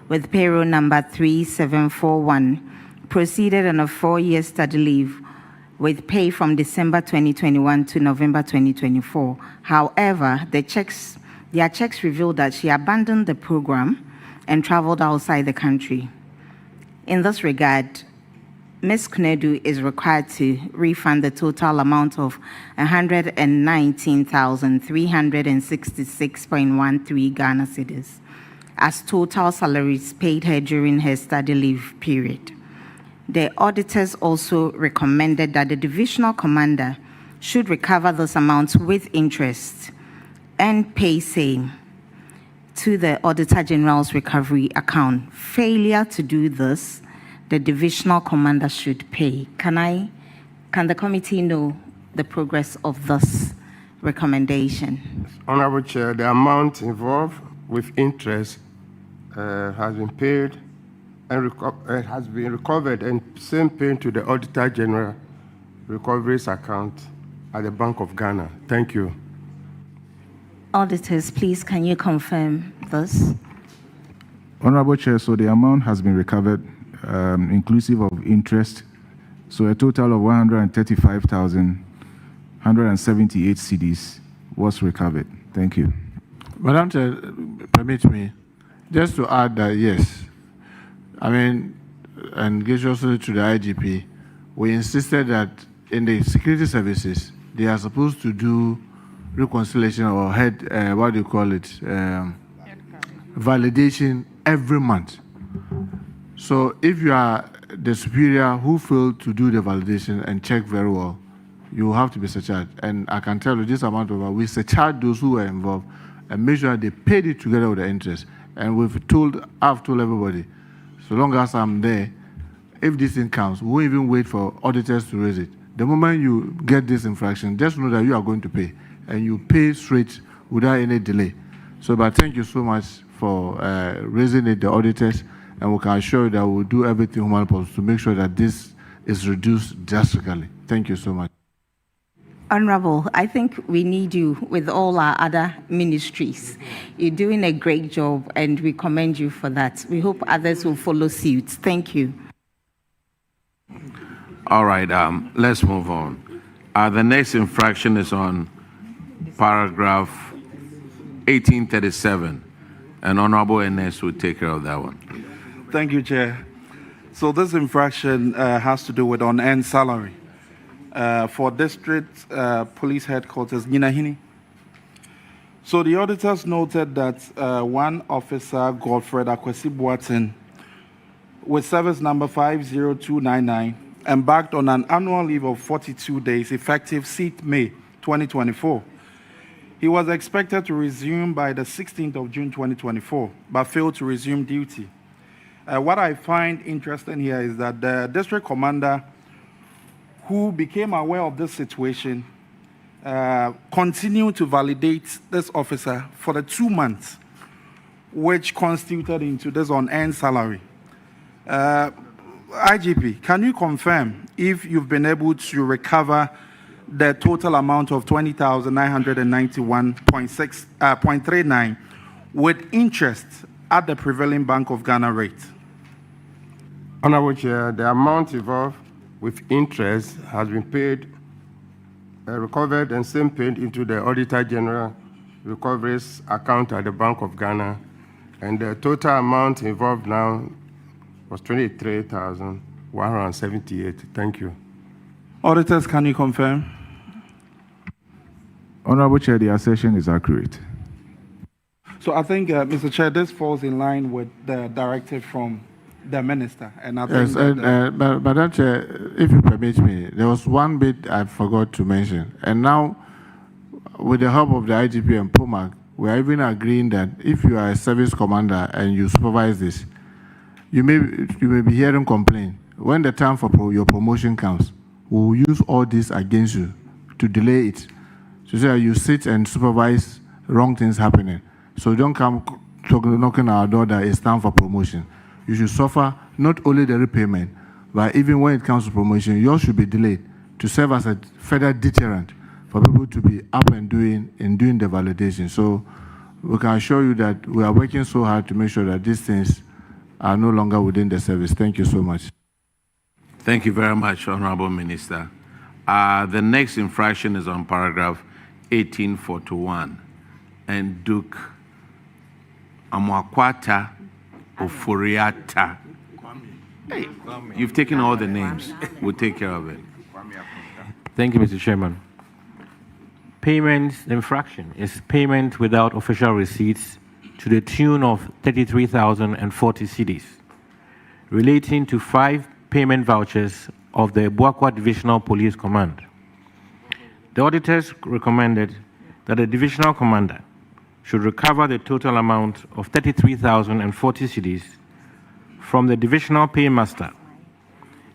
with payroll number 3741, proceeded on a 4-year study leave with pay from December 2021 to November 2024. However, their checks revealed that she abandoned the program and traveled outside the country. In this regard, Ms. Kunedu is required to refund the total amount of 119,366.13 Ghana cedis as total salaries paid her during her study leave period. The auditors also recommended that the divisional commander should recover those amounts with interest and pay same to the Auditor General's recovery account. Failure to do this, the divisional commander should pay. Can the committee know the progress of this recommendation? Honorable Chair, the amount involved with interest has been paid and has been recovered and same paid to the Auditor General recoveries account at the Bank of Ghana. Thank you. Auditors, please, can you confirm this? Honorable Chair, so the amount has been recovered, inclusive of interest, so a total of 135,178 cedis was recovered. Thank you. Madam Chair, permit me just to add that yes, I mean, and graciously to the IGP, we insisted that in the security services, they are supposed to do reconciliation or what do you call it, validation every month. So if you are the superior who failed to do the validation and check very well, you will have to be surcharged. And I can tell you this amount of, we surcharged those who were involved and make sure they paid it together with the interest. And I've told everybody, so long as I'm there, if this thing counts, we won't even wait for auditors to raise it. The moment you get this infraction, just know that you are going to pay, and you pay straight without any delay. So, but thank you so much for raising it, the auditors, and we can assure you that we'll do everything humanly possible to make sure that this is reduced drastically. Thank you so much. Honorable, I think we need you with all our other ministries. You're doing a great job, and we commend you for that. We hope others will follow suit. Thank you. All right, let's move on. The next infraction is on paragraph 1837, and Honorable Ernest will take care of that one. Thank you, Chair. So this infraction has to do with unearned salary for District Police Headquarters, Ninahini. So the auditors noted that one officer, Godfred Akwesi Boateng, with service number 50299, embarked on an annual leave of 42 days, effective 6th May 2024. He was expected to resume by the 16th of June 2024, but failed to resume duty. What I find interesting here is that the district commander, who became aware of this situation, continued to validate this officer for the 2 months, which constituted into this unearned salary. IGP, can you confirm if you've been able to recover the total amount of 20,991.39 with interest at the prevailing Bank of Ghana rate? Honorable Chair, the amount involved with interest has been paid, recovered, and same paid into the Auditor General recoveries account at the Bank of Ghana, and the total amount involved now was 23,178. Thank you. Auditors, can you confirm? Honorable Chair, the assertion is accurate. So I think, Mr. Chair, this falls in line with the directive from the minister. And I think Madam Chair, if you permit me, there was one bit I forgot to mention. And now, with the help of the IGP and POMAC, we are even agreeing that if you are a service commander and you supervise this, you may be hearing complaint. When the time for your promotion comes, we will use all this against you to delay it. So you sit and supervise wrong things happening. So don't come knocking our door that it's time for promotion. You should suffer not only the repayment, but even when it comes to promotion, yours should be delayed to serve as a further deterrent for people to be up and doing the validation. So we can assure you that we are working so hard to make sure that these things are no longer within the service. Thank you so much. Thank you very much, Honorable Minister. The next infraction is on paragraph 1841. And Duke Amwakwata Oforiata. Hey, you've taken all the names. We'll take care of it. Thank you, Mr. Chairman. Payment, the infraction is payment without official receipts to the tune of 33,040 cedis, relating to 5 payment vouchers of the Buakwa Divisional Police Command. The auditors recommended that the divisional commander should recover the total amount of 33,040 cedis from the divisional paymaster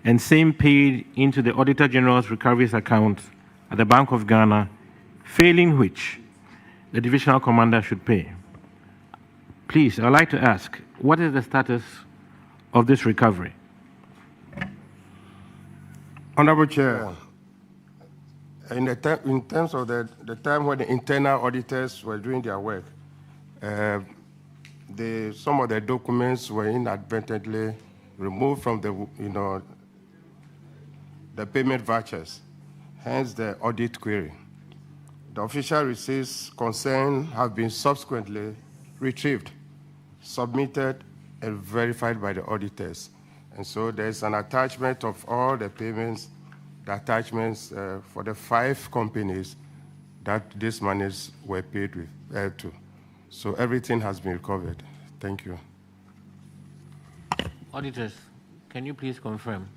and same paid into the Auditor General's recoveries account at the Bank of Ghana, failing which the divisional commander should pay. Please, I'd like to ask, what is the status of this recovery? Honorable Chair, in terms of the time when the internal auditors were doing their work, some of the documents were inadvertently removed from the payment vouchers, hence the audit query. The official receipts concerned have been subsequently retrieved, submitted, and verified by the auditors. And so there's an attachment of all the payments, the attachments for the 5 companies that these monies were paid with to. So everything has been recovered. Thank you. Auditors, can you please confirm?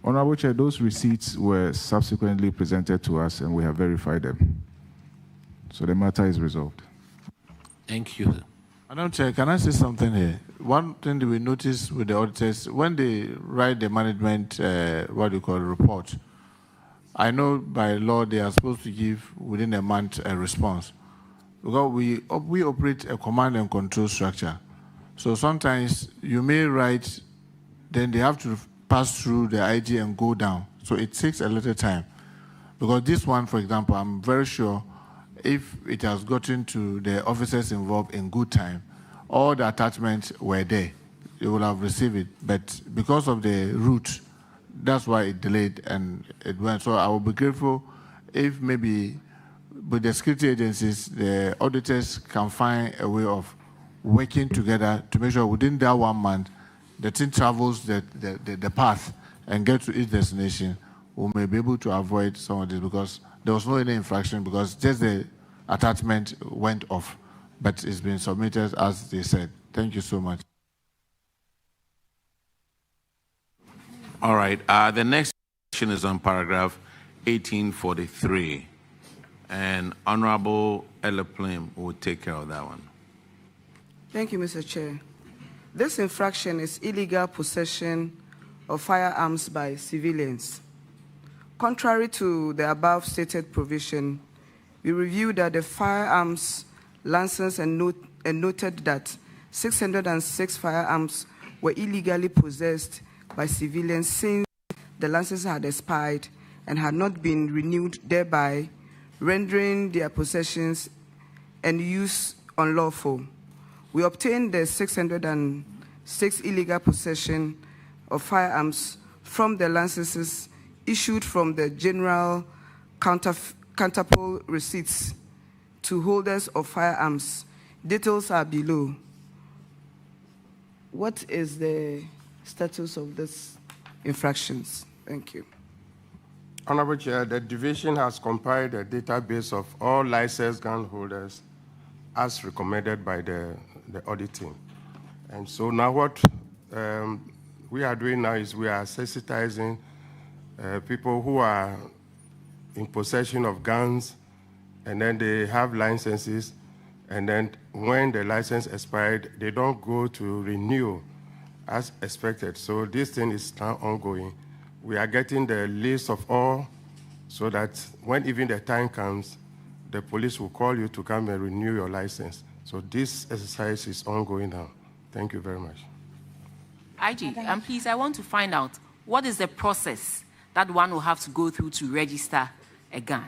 Honorable Chair, those receipts were subsequently presented to us and we have verified them. So the matter is resolved. Thank you. Madam Chair, can I say something here? One thing that we noticed with the auditors, when they write the management, report, I know by law they are supposed to give within a month a response. Because we operate a command and control structure. So sometimes you may write, then they have to pass through the IG and go down. So it takes a little time. Because this one, for example, I'm very sure if it has gotten to the officers involved in good time, all the attachments were there. They will have received it. But because of the route, that's why it delayed and it went. So I will be grateful if maybe with the security agencies, the auditors can find a way of working together to make sure within that 1 month, the thing travels the path and get to its destination. We may be able to avoid some of this because there was no any infraction because just the attachment went off, but it's been submitted as they said. Thank you so much. All right. The next question is on paragraph 1843. And Honorable Ella Plim will take care of that one. Thank you, Mr. Chair. This infraction is illegal possession of firearms by civilians. Contrary to the above stated provision, we reviewed that the firearms license and noted that 606 firearms were illegally possessed by civilians since the licenses had expired and had not been renewed, thereby rendering their possessions and use unlawful. We obtained the 606 illegal possession of firearms from the licenses issued from the general counterpole receipts to holders of firearms. Details are below. What is the status of these infractions? Thank you. Honorable Chair, the division has compiled a database of all licensed gun holders as recommended by the audit team. And so now what we are doing now is we are sensitizing people who are in possession of guns and then they have licenses and then when the license expired, they don't go to renew as expected. So this thing is now ongoing. We are getting the list of all so that when even the time comes, the police will call you to come and renew your license. So this exercise is ongoing now. Thank you very much. IG, please, I want to find out, what is the process that one will have to go through to register a gun?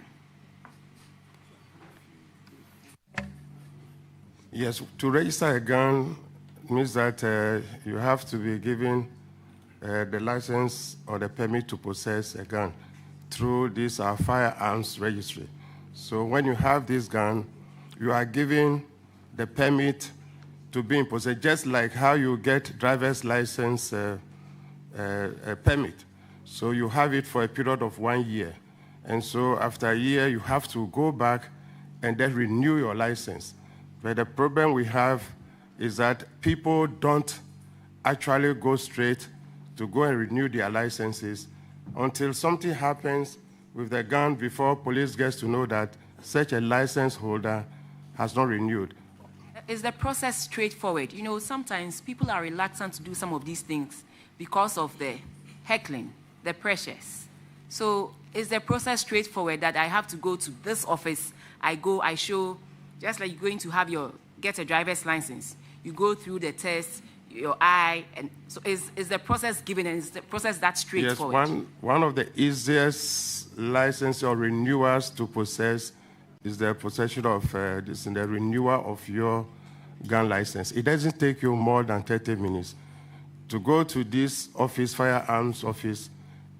Yes, to register a gun means that you have to be given the license or the permit to possess a gun through this firearms registry. So when you have this gun, you are given the permit to be in possession, just like how you get driver's license permit. So you have it for a period of 1 year. And so after a year, you have to go back and then renew your license. But the problem we have is that people don't actually go straight to go and renew their licenses until something happens with the gun before police gets to know that such a license holder has not renewed. Is the process straightforward? You know, sometimes people are reluctant to do some of these things because of the heckling, the pressures. So is the process straightforward that I have to go to this office, I show, just like you're going to get a driver's license, you go through the test, your eye, and so is the process given, and is the process that straightforward? Yes, one of the easiest license or renewals to possess is the possession of the renewal of your gun license. It doesn't take you more than 30 minutes to go to this office, firearms office,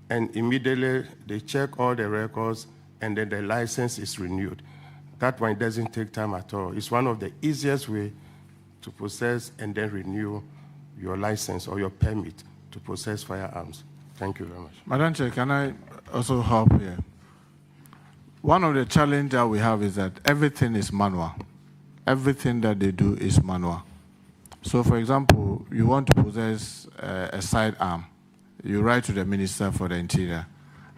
and immediately they check all the records, and then the license is renewed. That one doesn't take time at all. It's one of the easiest way to possess and then renew your license or your permit to possess firearms. Thank you very much. Madam Chair, can I also help here? One of the challenges that we have is that everything is manual. Everything that they do is manual. So, for example, you want to possess a sidearm. You write to the Minister for the Interior.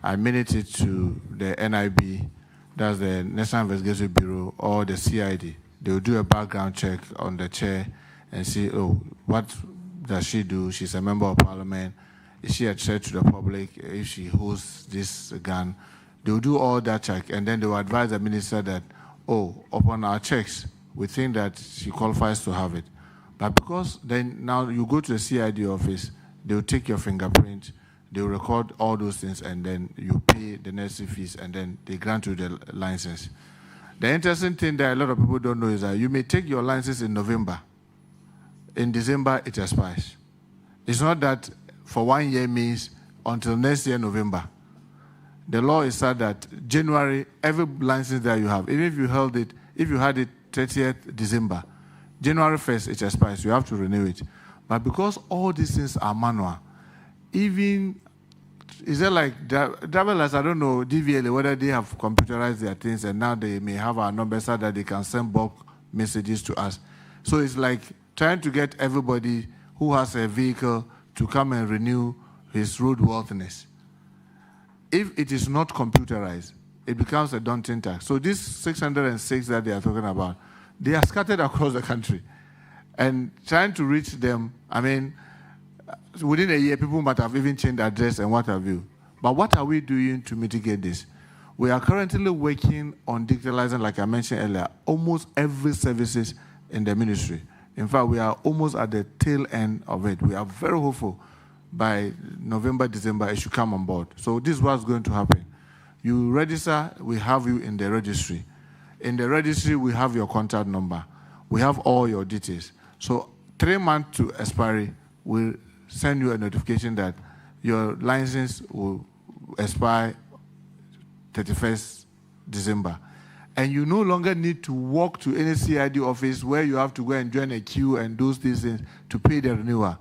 I minute it to the NIB, that's the National Investigative Bureau, or the CID. They will do a background check on the chair and see, oh, what does she do? She's a member of parliament. Is she a threat to the public if she holds this gun? They will do all that check, and then they will advise the minister that, oh, upon our checks, we think that she qualifies to have it. But because then now you go to the CID office, they will take your fingerprint, they will record all those things, and then you pay the necessary fees, and then they grant you the license. The interesting thing that a lot of people don't know is that you may take your license in November. In December, it expires. It's not that for 1 year means until next year, November. The law is such that January, every license that you have, even if you held it, if you had it 30th December, January 1st, it expires. You have to renew it. But because all these things are manual, even, is it like driverless, I don't know, DVLA, whether they have computerized their things and now they may have our numbers so that they can send bulk messages to us. So it's like trying to get everybody who has a vehicle to come and renew his roadworthiness. If it is not computerized, it becomes a daunting task. So these 606 that they are talking about, they are scattered across the country. And trying to reach them, I mean, within a year, people might have even changed address and what have you. But what are we doing to mitigate this? We are currently working on digitalizing, like I mentioned earlier, almost every services in the ministry. In fact, we are almost at the tail end of it. We are very hopeful by November, December, it should come on board. So this is what's going to happen. You register, we have you in the registry. In the registry, we have your contact number. We have all your details. So 3 months to expiry, we'll send you a notification that your license will expire 31st December. And you no longer need to walk to any CID office where you have to go and join a queue and do these things to pay the renewal.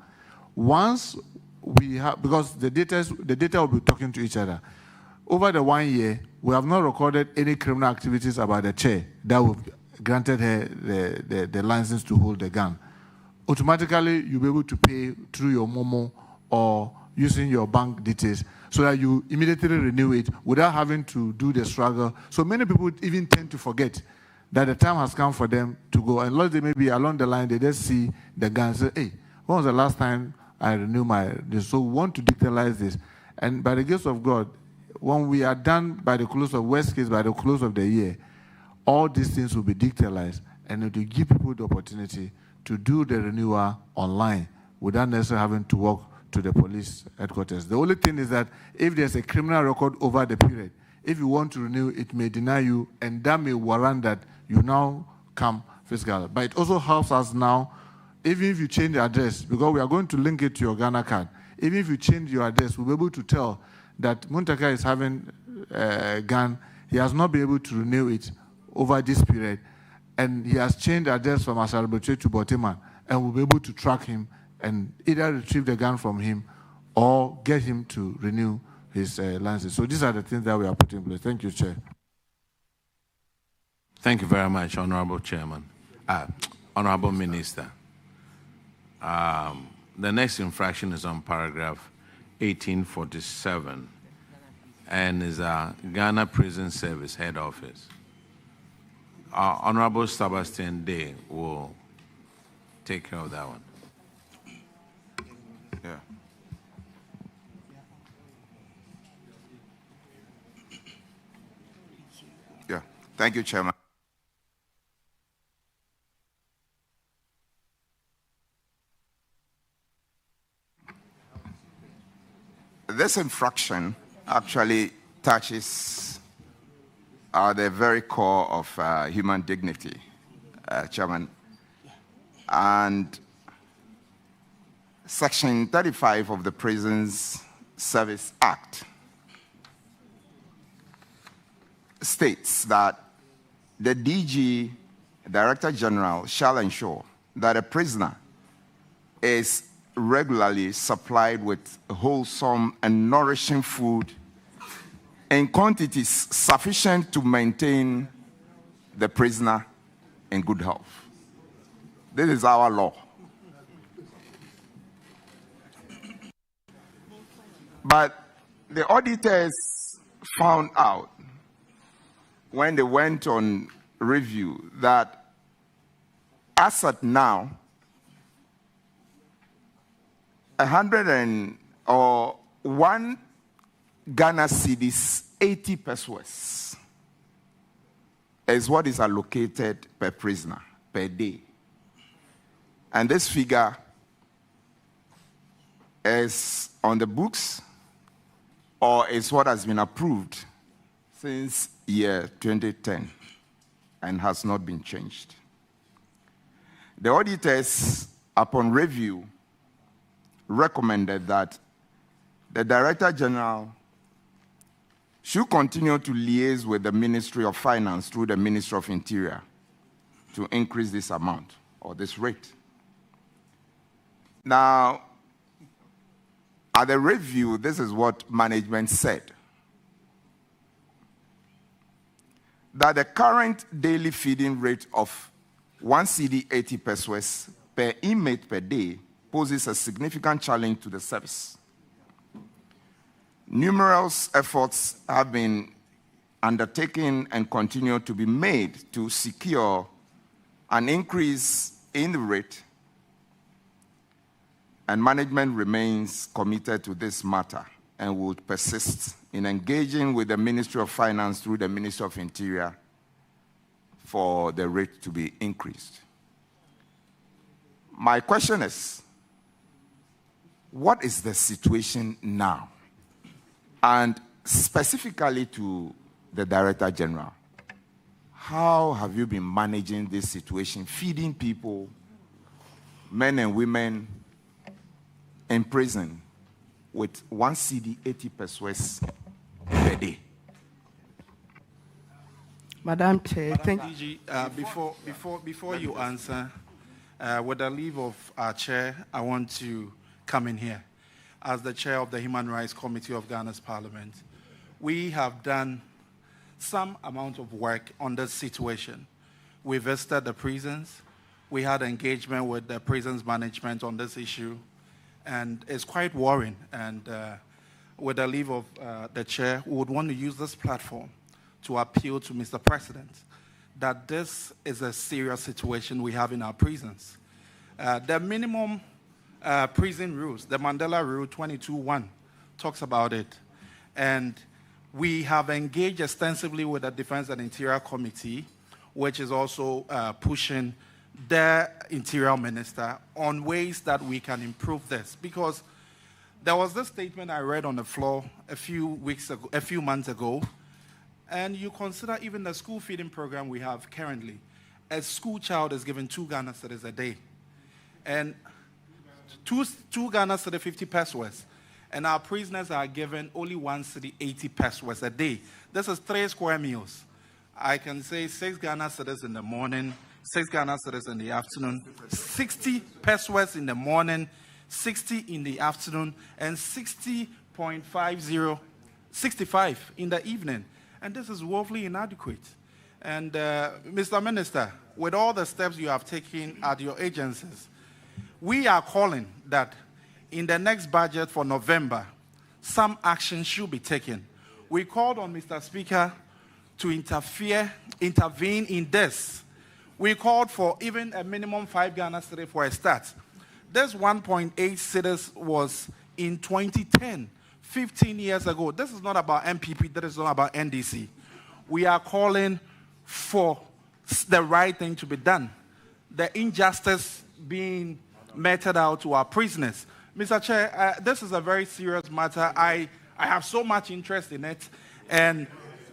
Once we have, because the data will be talking to each other. Over the 1 year, we have not recorded any criminal activities about the chair that would granted her the license to hold the gun. Automatically, you'll be able to pay through your Momo or using your bank details so that you immediately renew it without having to do the struggle. So many people even tend to forget that the time has come for them to go. And unless they may be along the line, they just see the gun and say, hey, when was the last time I renewed this? So we want to digitalize this. And by the grace of God, when we are done by the close of, worst case, by the close of the year, all these things will be digitalized, and it will give people the opportunity to do the renewal online without necessarily having to walk to the police headquarters. The only thing is that if there's a criminal record over the period, if you want to renew, it may deny you, and that may warrant that you now come fiscal. But it also helps us now, even if you change the address, because we are going to link it to your Ghana card, even if you change your address, we'll be able to tell that Muntaka is having a gun, he has not been able to renew it over this period, and he has changed the address from Asarabotwe to Boteman, and we'll be able to track him and either retrieve the gun from him or get him to renew his license. So these are the things that we are putting in place. Thank you, Chair. Thank you very much, Honorable Chairman. Honorable Minister. The next infraction is on paragraph 1847 and is Ghana Prison Service Head Office. Honorable Sebastian Day will take care of that one. Yeah. Yeah. Thank you, Chairman. This infraction actually touches the very core of human dignity, Chairman. And Section 35 of the Prisons Service Act states that the DG, Director General, shall ensure that a prisoner is regularly supplied with wholesome and nourishing food in quantities sufficient to maintain the prisoner in good health. This is our law. But the auditors found out when they went on review that as at now, 1 Ghana cedis 80 pesos is what is allocated per prisoner per day. And this figure is on the books or is what has been approved since year 2010 and has not been changed. The auditors, upon review, recommended that the Director General should continue to liaise with the Ministry of Finance through the Ministry of Interior to increase this amount or this rate. Now, at the review, this is what management said. That the current daily feeding rate of 1 CD 80 pesos per inmate per day poses a significant challenge to the service. Numerous efforts have been undertaken and continue to be made to secure an increase in the rate, and management remains committed to this matter and will persist in engaging with the Ministry of Finance through the Ministry of Interior for the rate to be increased. My question is, what is the situation now? And specifically to the Director General, how have you been managing this situation, feeding people, men and women in prison with 1 CD 80 pesos per day? Madam Chair, thank you. Before you answer, with the leave of our chair, I want to come in here. As the chair of the Human Rights Committee of Ghana's Parliament, we have done some amount of work on this situation. We visited the prisons. We had engagement with the prisons management on this issue, and it's quite worrying. And with the leave of the chair, we would want to use this platform to appeal to Mr. President that this is a serious situation we have in our prisons. The minimum prison rules, the Mandela Rule 22.1 talks about it. And We have engaged extensively with the Defense and Interior Committee, which is also pushing the Interior Minister on ways that we can improve this. Because there was this statement I read on the floor a few months ago, and you consider even the school feeding program we have currently. A school child is given 2 Ghana cedis a day. And 2 Ghana cedi 50 pesos. And our prisoners are given only 1 cedi 80 pesos a day. This is 3 square meals. I can say 6 Ghana cedis in the morning, 6 Ghana cedis in the afternoon, 60 pesos in the morning, 60 in the afternoon, and 65 in the evening. And this is woefully inadequate. And Mr. Minister, with all the steps you have taken at your agencies, we are calling that in the next budget for November, some action should be taken. We called on Mr. Speaker to intervene in this. We called for even a minimum 5 Ghana cedi for a start. This 1.8 cedis was in 2010, 15 years ago. This is not about MPP, this is not about NDC. We are calling for the right thing to be done. The injustice being meted out to our prisoners. Mr. Chair, this is a very serious matter. I have so much interest in it. And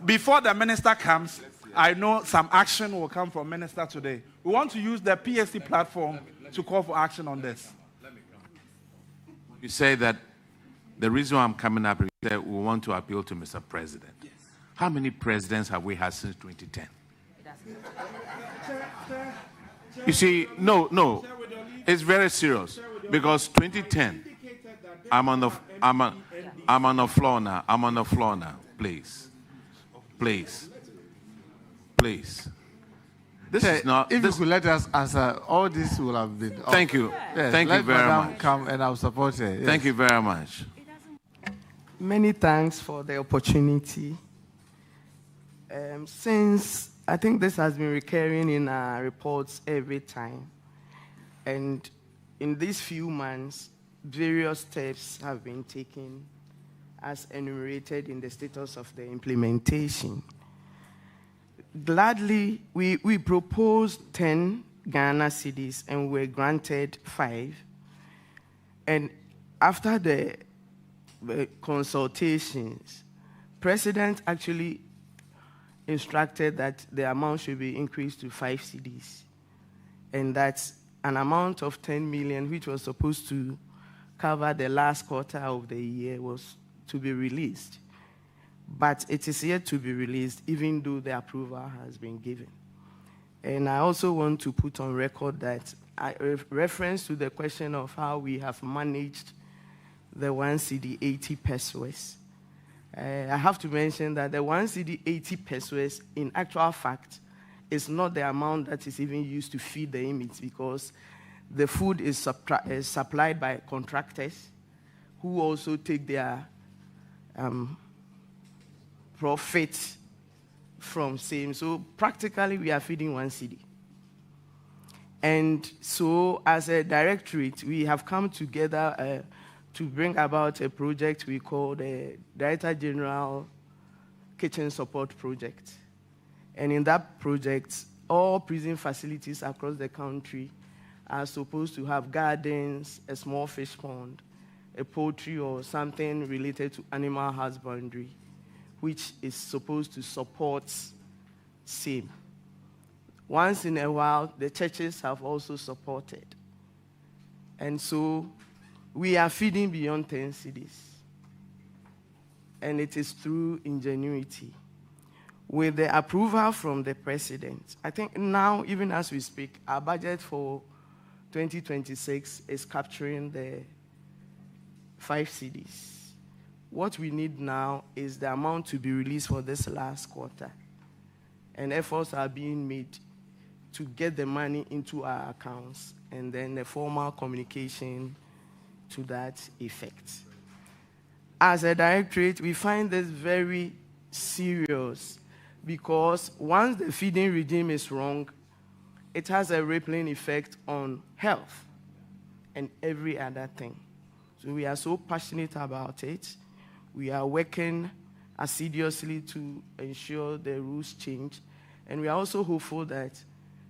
before the minister comes, I know some action will come from minister today. We want to use the PSC platform to call for action on this. You say that the reason why I'm coming up is that we want to appeal to Mr. President. Yes. How many presidents have we had since 2010? You see, no, it's very serious because 2010. I'm on the floor now. I'm on the floor now. Please. This is not. If you could let us answer, all this will have been. Thank you. Yes, Thank you very much. Come and I'll support her. Yes. Thank you very much. Many thanks for the opportunity. Since I think this has been recurring in our reports every time, and in these few months, various steps have been taken as enumerated in the status of the implementation. Gladly, we proposed 10 Ghana cedis and were granted 5. And after the consultations, President actually instructed that the amount should be increased to 5 cedis. And that's an amount of 10 million, which was supposed to cover the last quarter of the year, was to be released. But it is yet to be released, even though the approval has been given. And I also want to put on record that reference to the question of how we have managed the 1 cedi 80 pesos. I have to mention that the 1 cedi 80 pesos, in actual fact, is not the amount that is even used to feed the inmates, because the food is supplied by contractors who also take their profit from same. So practically, we are feeding 1 cedi. And so as a directorate, we have come together to bring about a project we call the Director General Kitchen Support Project. And in that project, all prison facilities across the country are supposed to have gardens, a small fish pond, a poultry or something related to animal husbandry, which is supposed to support same. Once in a while, the churches have also supported. And so we are feeding beyond 10 cedis. And it is through ingenuity. With the approval from the president, I think now, even as we speak, our budget for 2026 is capturing the 5 cedis. What we need now is the amount to be released for this last quarter. And efforts are being made to get the money into our accounts, and then a formal communication to that effect. As a directorate, we find this very serious, because once the feeding regime is wrong, it has a rippling effect on health and every other thing. So we are so passionate about it. We are working assiduously to ensure the rules change. And we are also hopeful that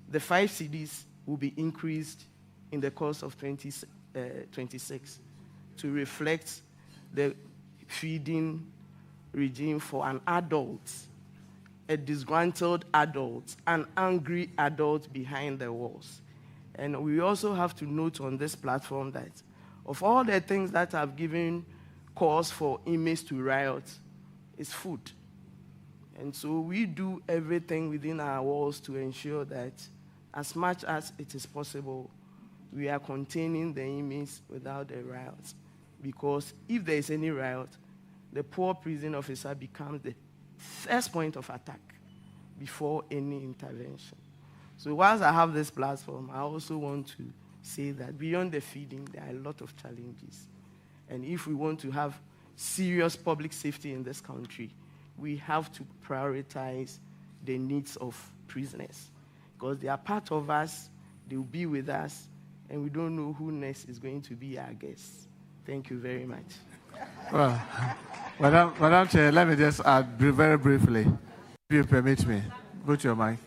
the 5 CDs will be increased in the course of 2026 to reflect the feeding regime for an adult, a disgruntled adult, an angry adult behind the walls. And we also have to note on this platform that of all the things that have given cause for inmates to riot is food. And so we do everything within our walls to ensure that as much as it is possible, we are containing the inmates without the riots. Because if there is any riot, the poor prison officer becomes the first point of attack before any intervention. So whilst I have this platform, I also want to say that beyond the feeding, there are a lot of challenges. And if we want to have serious public safety in this country, we have to prioritize the needs of prisoners. Because they are part of us, they will be with us, and we don't know who next is going to be our guest. Thank you very much. Well, Madam Chair, let me just add very briefly, if you permit me. Put your mic.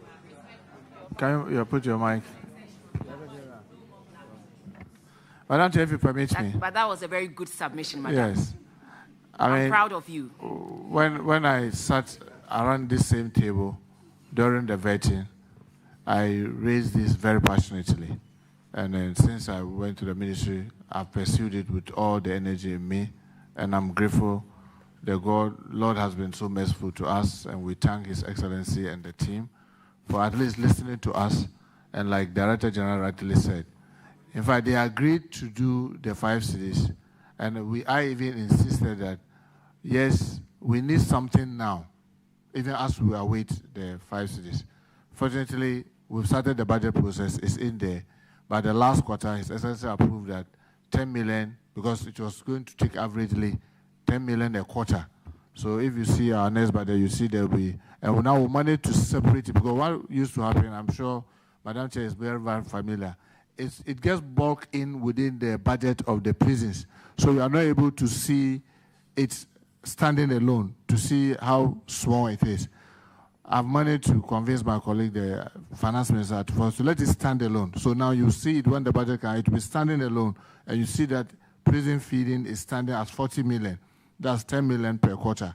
Can you put your mic? Madam Chair, if you permit me. But that was a very good submission, Madam. Yes. I'm proud of you. When I sat around this same table during the vetting, I raised this very passionately. And then since I went to the ministry, I've pursued it with all the energy in me. And I'm grateful the Lord has been so merciful to us, and we thank His Excellency and the team for at least listening to us. And like Director General rightly said, in fact, they agreed to do the 5 cities. And I even insisted that, yes, we need something now, even as we await the 5 cities. Fortunately, we've started the budget process, it's in there. By the last quarter, His Excellency approved that 10 million, because it was going to take averagely 10 million a quarter. So if you see our next budget, you see there will be, and now we managed to separate it, because what used to happen, I'm sure Madam Chair is very, very familiar, it gets bulked in within the budget of the prisons. So we are not able to see it standing alone, to see how small it is. I've managed to convince my colleague, the finance minister, to let it stand alone. So now you see it when the budget can, it will be standing alone, and you see that prison feeding is standing at 40 million. That's 10 million per quarter.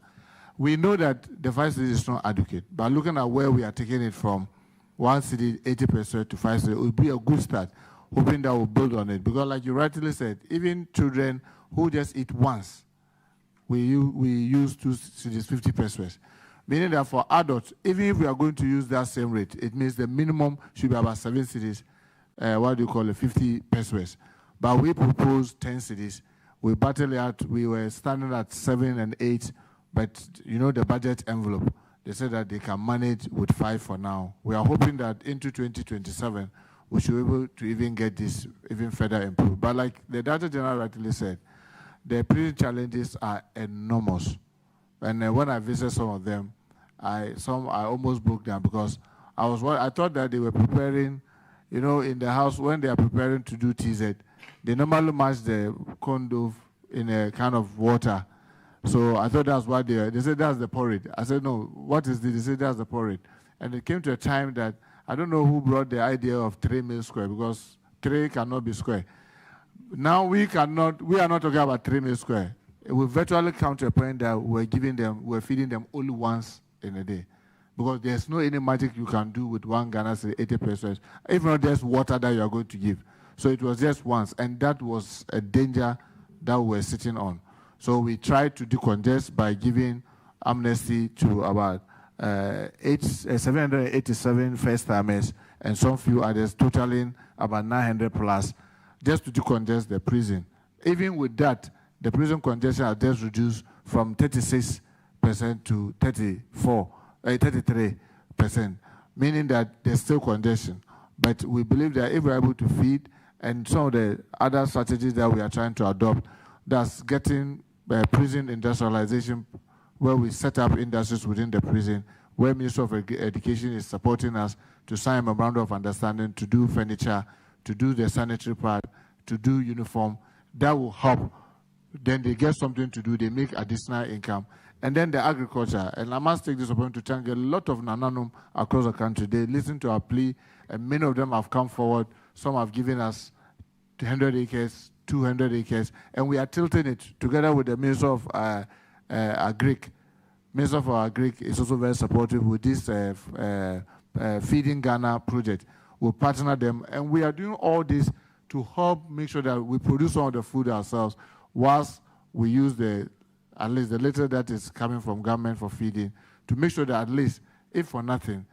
We know that the 5 cities is not adequate, but looking at where we are taking it from, 1 city, 80% to 5 cities, it will be a good start, hoping that we'll build on it. Because like you rightly said, even children who just eat once, we use 2 cities, 50 pesos. Meaning that for adults, even if we are going to use that same rate, it means the minimum should be about 7 cities, 50 pesos. But we proposed 10 cities. We battled out, we were standing at 7 and 8, but you know the budget envelope, they said that they can manage with 5 for now. We are hoping that into 2027, we should be able to even get this even further improved. But like the Director General rightly said, the prison challenges are enormous. And when I visited some of them, I almost broke down, because I thought that they were preparing, you know, in the house when they are preparing to do TZ, they normally match the condo in a kind of water. So I thought that's what they said that's the porridge. I said, no, what is this? They said that's the porridge. And it came to a time that I don't know who brought the idea of 3 meals square, because 3 cannot be square. Now we are not talking about 3 meals square. We virtually come to a point that we're feeding them only once in a day. Because there's no any magic you can do with 1 Ghana, say 80 pesos. If not, there's water that you are going to give. So it was just once, and that was a danger that we were sitting on. So we tried to decongest by giving amnesty to about 787 first-timers and some few others, totaling about 900 plus, just to decongest the prison. Even with that, the prison congestion has just reduced from 36% to 33%, meaning that there's still congestion. But we believe that if we're able to feed, and some of the other strategies that we are trying to adopt, that's getting prison industrialization, where we set up industries within the prison, where Ministry of Education is supporting us to sign a memorandum of understanding to do furniture, to do the sanitary part, to do uniform. That will help then they get something to do, they make additional income. And then the agriculture, and I must take this opportunity to thank a lot of Nananum across the country. They listen to our plea, and many of them have come forward. Some have given us 100 acres, 200 acres, and we are tilting it together with the Minister of Agric. Minister for Agric is also very supportive with this Feeding Ghana project. We'll partner them, and we are doing all this to help make sure that we produce some of the food ourselves, whilst we use at least the little that is coming from government for feeding, to make sure that at least, if for nothing,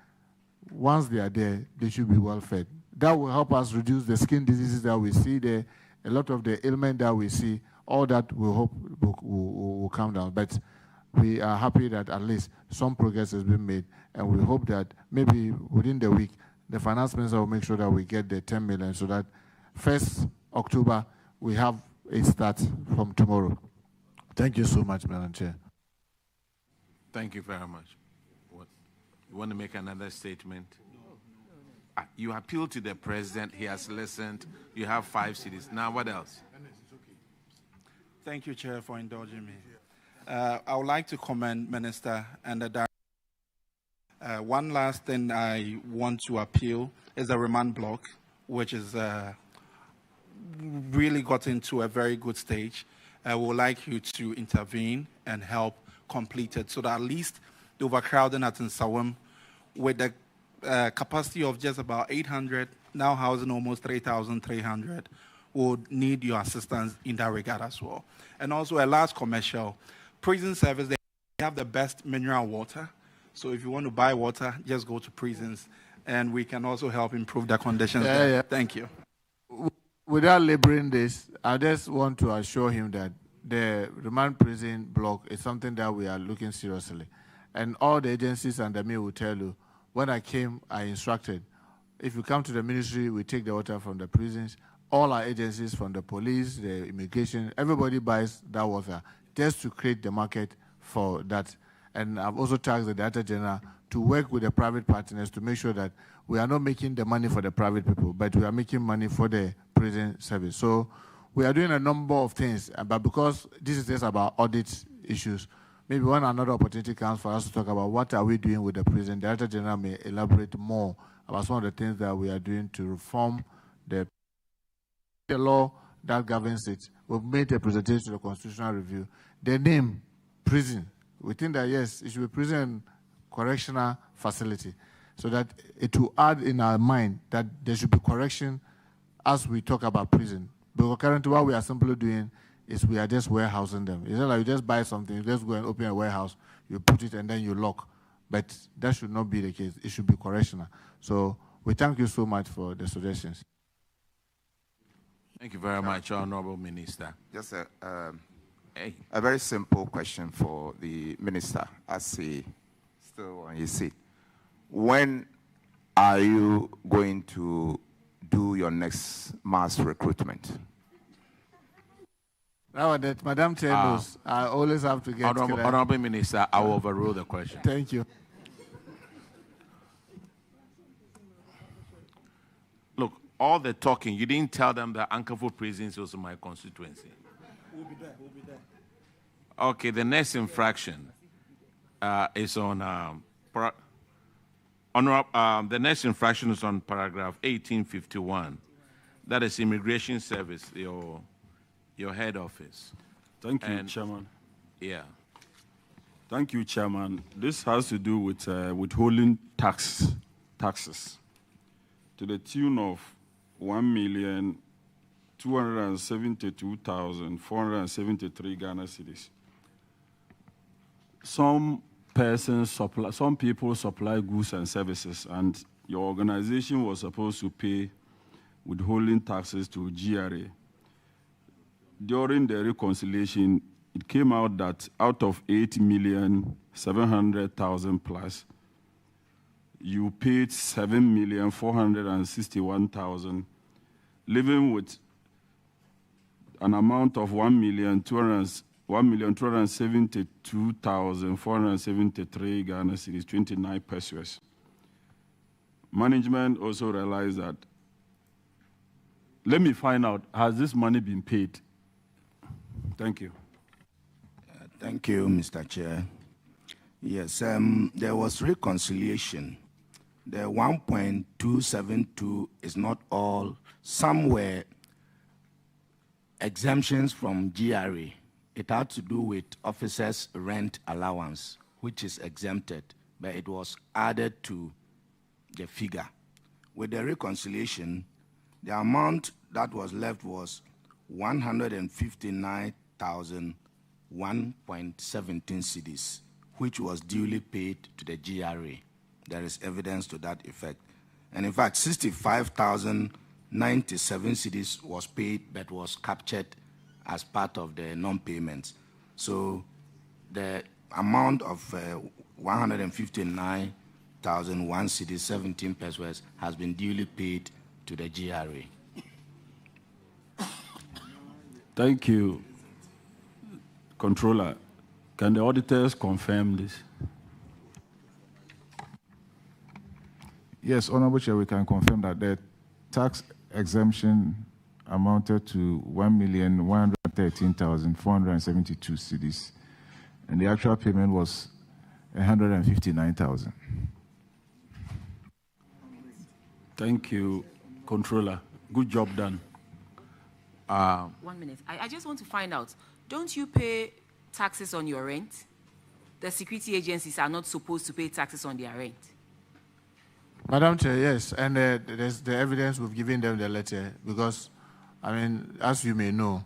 once they are there, they should be well fed. That will help us reduce the skin diseases that we see there, a lot of the ailment that we see, all that we hope will come down. But we are happy that at least some progress has been made, and we hope that maybe within the week, the finance minister will make sure that we get the 10 million so that 1st October, we have a start from tomorrow. Thank you so much, Madam Chair. Thank you very much. What, you want to make another statement? No. You appeal to the president. He has listened. You have 5 cities. Now, what else? Thank you, Chair, for indulging me. I would like to commend Minister and the Director. One last thing I want to appeal is the remand block, which is really got into a very good stage. We would like you to intervene and help complete it so that at least the overcrowding at Nsawam, with the capacity of just about 800, now housing almost 3,300, would need your assistance in that regard as well. And also a last commercial, prison service, they have the best mineral water. So if you want to buy water, just go to prisons, and we can also help improve the conditions there. Yeah. Thank you. Without laboring this, I just want to assure him that the remand prison block is something that we are looking seriously. And all the agencies under me will tell you, when I came, I instructed, if you come to the ministry, we take the water from the prisons. All our agencies, from the police, the immigration, everybody buys that water just to create the market for that. And I've also tasked the Director General to work with the private partners to make sure that we are not making the money for the private people, but we are making money for the prison service. So we are doing a number of things, but because this is just about audit issues, maybe when another opportunity comes for us to talk about what are we doing with the prison, the Director General may elaborate more about some of the things that we are doing to reform the law that governs it. We've made a presentation to the Constitutional Review. The name, prison, we think that, yes, it should be prison correctional facility, so that it will add in our mind that there should be correction as we talk about prison. But currently what we are simply doing is we are just warehousing them. It's not like you just buy something, you just go and open a warehouse, you put it and then you lock. But that should not be the case. It should be correctional. So we thank you so much for the suggestions. Thank you very much, Honorable Minister. Just a very simple question for the minister as he still on his seat. When are you going to do your next mass recruitment? Now that Madam Chair knows, I always have to get Honorable Minister, I will overrule the question. Thank you. Look, all the talking, you didn't tell them that Ankafu Prison is also my constituency. We'll be there. We'll be there. Okay, the next infraction is on the next infraction is on paragraph 1851. That is Immigration Service, your head office. Thank you, Chairman. Yeah. Thank you, Chairman. This has to do with withholding taxes to the tune of 1,272,473 Ghana cedis. Some people supply goods and services, and your organization was supposed to pay withholding taxes to GRA. During the reconciliation, it came out that out of 8,700,000 plus, you paid 7,461,000, living with an amount of 1,272,473 Ghana cedis, 29 pesos. Management also realized that, let me find out, has this money been paid? Thank you. Thank you, Mr. Chair. Yes, there was reconciliation. The 1.272 is not all. Some were exemptions from GRA. It had to do with officers' rent allowance, which is exempted, but it was added to the figure. With the reconciliation, the amount that was left was 159,001.17 cedis, which was duly paid to the GRA. There is evidence to that effect. And in fact, 65,097 cedis was paid but was captured as part of the non-payments. So the amount of 159,001 cedis, 17 pesos, has been duly paid to the GRA. Thank you, Controller. Can the auditors confirm this? Yes, Honorable Chair, we can confirm that the tax exemption amounted to 1,113,472 cedis, and the actual payment was 159,000. Thank you, Controller. Good job done. 1 minute. I just want to find out, don't you pay taxes on your rent? The security agencies are not supposed to pay taxes on their rent. Madam Chair, yes, and there's the evidence we've given them the letter because, I mean, as you may know,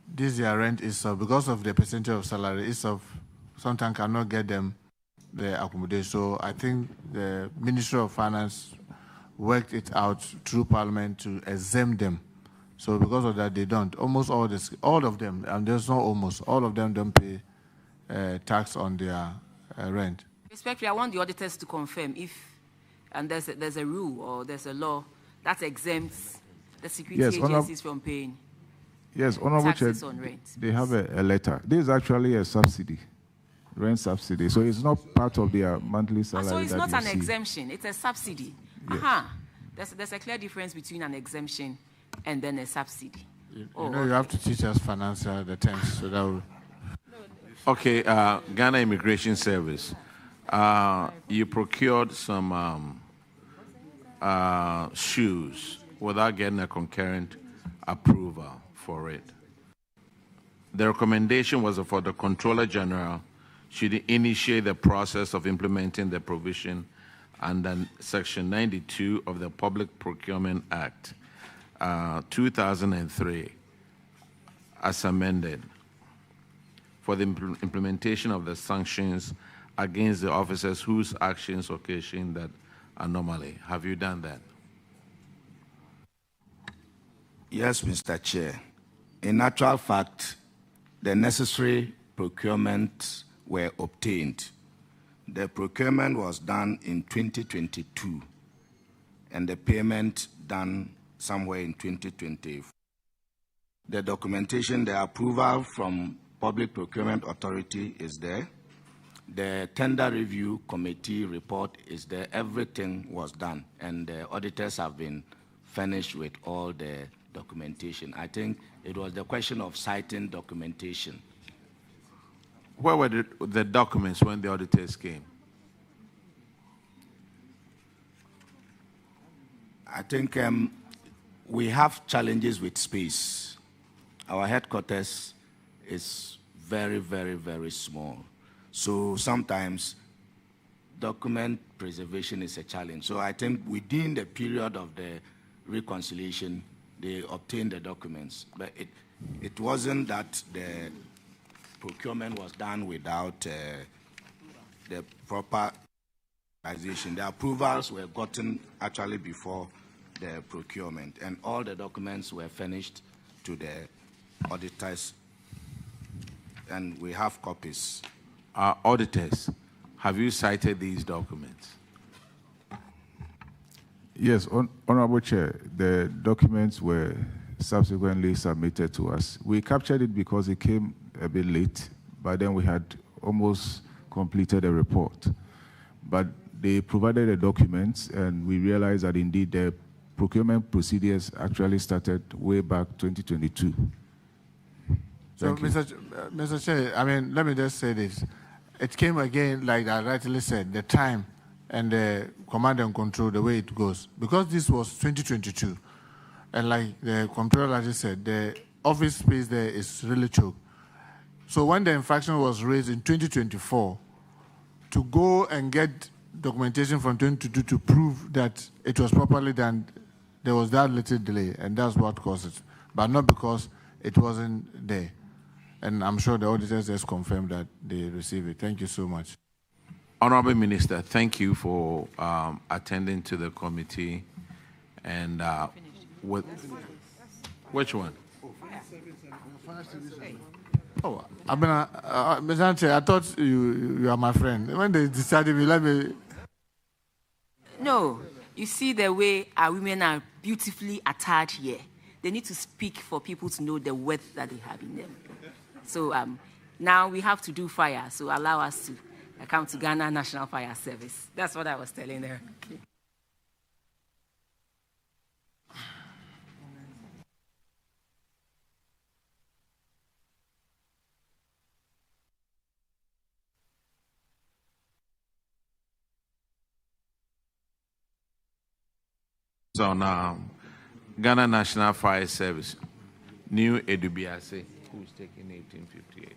this year rent is because of the percentage of salary is sometimes cannot get them the accommodation. So I think the Ministry of Finance worked it out through Parliament to exempt them. So because of that, they don't. Almost all of them, and there's not almost, all of them don't pay tax on their rent. Respectfully, I want the auditors to confirm if, and there's a rule or there's a law that exempts the security agencies from paying Honorable Chair, taxes on rent. they have a letter. This is actually a subsidy, rent subsidy. So it's not part of their monthly salary. So it's that not you an see. exemption, it's a subsidy. Yes. There's a clear difference between an exemption and then a subsidy. You know, you have to teach us financial the terms so that will... Okay, Ghana Immigration Service. You procured some shoes without getting a concurrent approval for it. The recommendation was for the Controller General should initiate the process of implementing the provision under Section 92 of the Public Procurement Act 2003 as amended for the implementation of the sanctions against the officers whose actions occasion that anomaly. Have you done that? Yes, Mr. Chair. In actual fact, the necessary procurements were obtained. The procurement was done in 2022, and the payment done somewhere in 2020. The documentation, the approval from Public Procurement Authority is there. The tender review committee report is there. Everything was done, and the auditors have been furnished with all the documentation. I think it was the question of citing documentation. Where were the documents when the auditors came? I think we have challenges with space. Our headquarters is very, very, very small. So sometimes document preservation is a challenge. So I think within the period of the reconciliation, they obtained the documents. But it wasn't that the procurement was done without the proper organization. The approvals were gotten actually before the procurement, and all the documents were furnished to the auditors, and we have copies. Auditors, have you cited these documents? Yes, Honorable Chair, the documents were subsequently submitted to us. We captured it because it came a bit late, but then we had almost completed a report. But they provided the documents, and we realized that indeed the procurement procedures actually started way back 2022. So, Thank you. Mr. Chair, I mean, let me just say this. It came again, like I rightly said, the time and the command and control, the way it goes. Because this was 2022, and like the comptroller just said, the office space there is really choked. So when the infraction was raised in 2024, to go and get documentation from 2022 to prove that it was properly done, there was that little delay, and that's what caused it. But not because it wasn't there. And I'm sure the auditors just confirmed that they received it. Thank you so much. Honorable Minister, thank you for attending to the committee. And which one? Oh, Mr. Chair, I thought you are my friend. When they decided me, let me. No, you see the way our women are beautifully attired here. They need to speak for people to know the worth that they have in them. So now we have to do fire, so allow us to come to Ghana National Fire Service. That's what I was telling her. So now, Ghana National Fire Service, new Edubiase, who's taking 1858.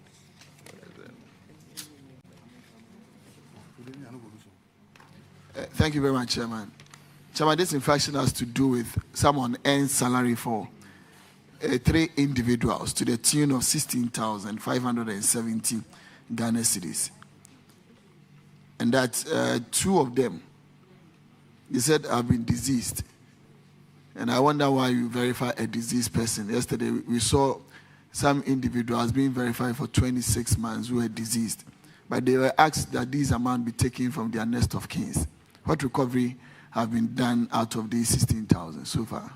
Thank you very much, Chairman. Chairman, this infraction has to do with someone earned salary for 3 individuals to the tune of 16,570 Ghana cedis. And that 2 of them, they said, have been deceased. And I wonder why you verify a deceased person. Yesterday, we saw some individuals being verified for 26 months who were deceased. But they were asked that these amounts be taken from their nest of kins. What recovery have been done out of these 16,000 so far?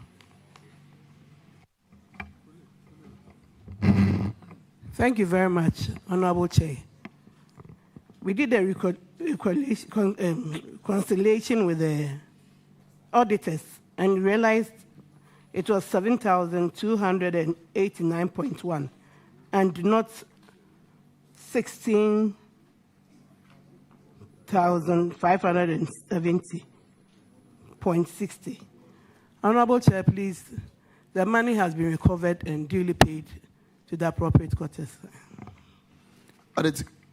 Thank you very much, Honorable Chair. We did a conciliation with the auditors and realized it was 7,289.1 and not 16,570.60. Honorable Chair, please, the money has been recovered and duly paid to the appropriate quarters.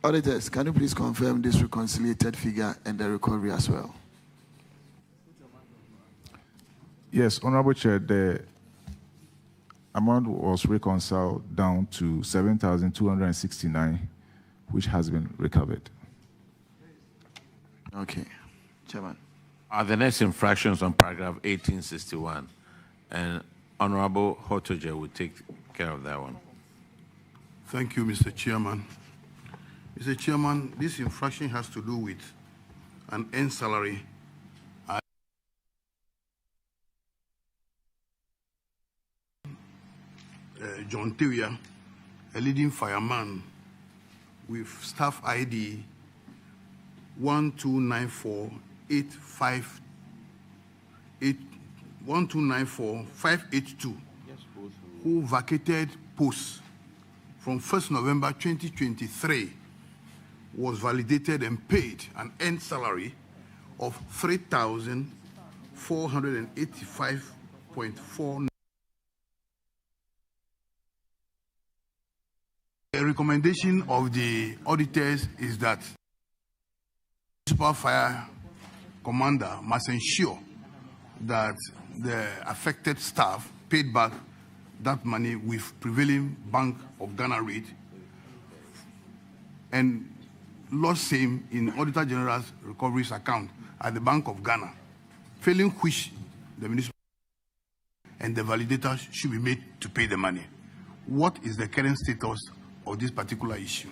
Auditors, can you please confirm this reconciliated figure and the recovery as well? Yes, Honorable Chair, the amount was reconciled down to 7,269, which has been recovered. Okay, Chairman. The next infractions on paragraph 1861, and Honorable Hotoje will take care of that one. Thank you, Mr. Chairman. Mr. Chairman, this infraction has to do with an earned salary. John Tewia, a leading fireman with staff ID 1294582, who vacated posts from 1st November 2023, was validated and paid an earned salary of 3,485.49. The recommendation of the auditors is that the municipal fire commander must ensure that the affected staff paid back that money with prevailing Bank of Ghana rate and lodge same in Auditor General's recoveries account at the Bank of Ghana, failing which the municipal and the validator should be made to pay the money. What is the current status of this particular issue?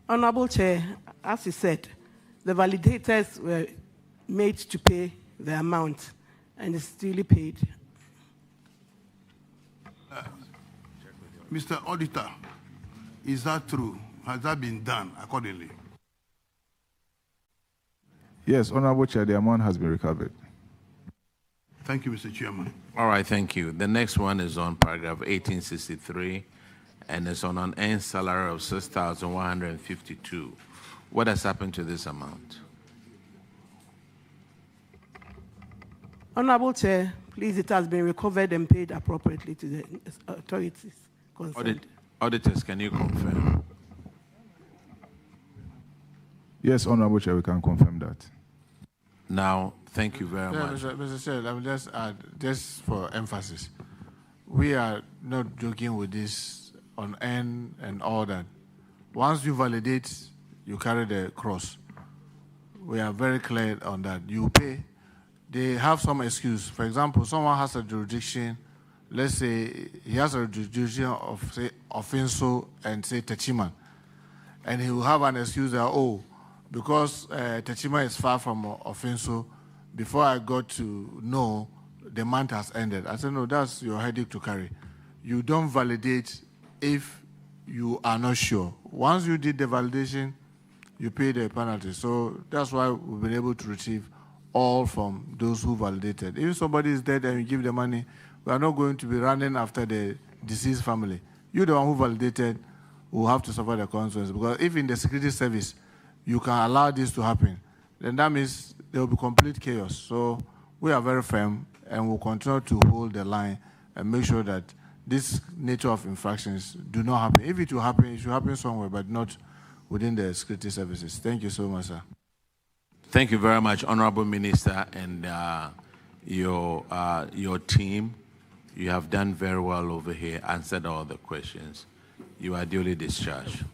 Honorable Chair, as you said, the validators were made to pay the amount and it's duly paid. Mr. Auditor, is that true? Has that been done accordingly? Yes, Honorable Chair, the amount has been recovered. Thank you, Mr. Chairman. All right, thank you. The next one is on paragraph 1863, and it's on an earned salary of 6,152. What has happened to this amount? Honorable Chair, please, it has been recovered and paid appropriately to the authorities concerned. Auditors, can you confirm? Yes, Honorable Chair, we can confirm that. Now, thank you very much. Mr. Chair, let me just add, just for emphasis, we are not joking with this on N and all that. Once you validate, you carry the cross. We are very clear on that. You pay. They have some excuse. For example, someone has a jurisdiction, let's say he has a jurisdiction of, say, Offenso and, say, Techiman. And he will have an excuse that, oh, because Techiman is far from Offenso, before I got to know, the month has ended. I said, no, that's your headache to carry. You don't validate if you are not sure. Once you did the validation, you pay the penalty. So that's why we've been able to retrieve all from those who validated. If somebody is dead and you give the money, we are not going to be running after the deceased family. You, the one who validated, will have to suffer the consequences. Because if in the security service, you can allow this to happen, then that means there will be complete chaos. So we are very firm and will continue to hold the line and make sure that this nature of infractions do not happen. If it will happen, it should happen somewhere, but not within the security services. Thank you so much, sir. Thank you very much, Honorable Minister, and your team. You have done very well over here, answered all the questions. You are duly discharged.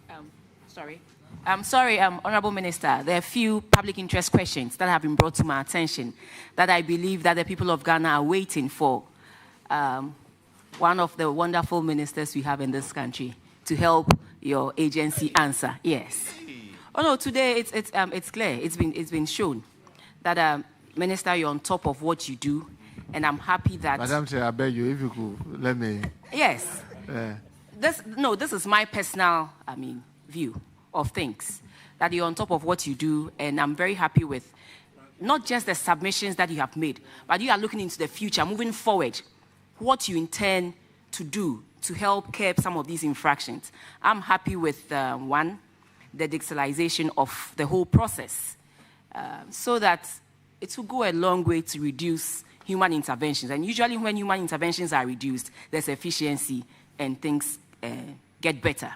Sorry, Honorable Minister, there are a few public interest questions that have been brought to my attention that I believe that the people of Ghana are waiting for one of the wonderful ministers we have in this country to help your agency answer. Yes. Oh no, today it's clear. It's been shown that Minister, you're on top of what you do, and I'm happy that. Madam Chair, I beg you, if you could let me. Yes. This is my personal, view of things, that you're on top of what you do, and I'm very happy with not just the submissions that you have made, but you are looking into the future, moving forward, what you intend to do to help curb some of these infractions. I'm happy with one, the digitalization of the whole process, so that it will go a long way to reduce human interventions. And usually when human interventions are reduced, there's efficiency and things get better.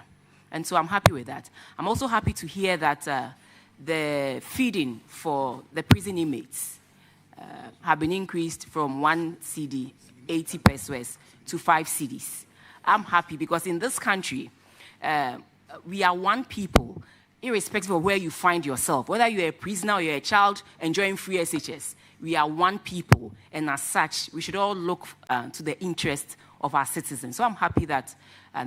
And so I'm happy with that. I'm also happy to hear that the feeding for the prison inmates have been increased from 1 CD, 80 pesos, to 5 CDs. I'm happy because in this country, we are one people, irrespective of where you find yourself. Whether you're a prisoner or you're a child enjoying free SHS, we are one people, and as such, we should all look to the interest of our citizens. So I'm happy that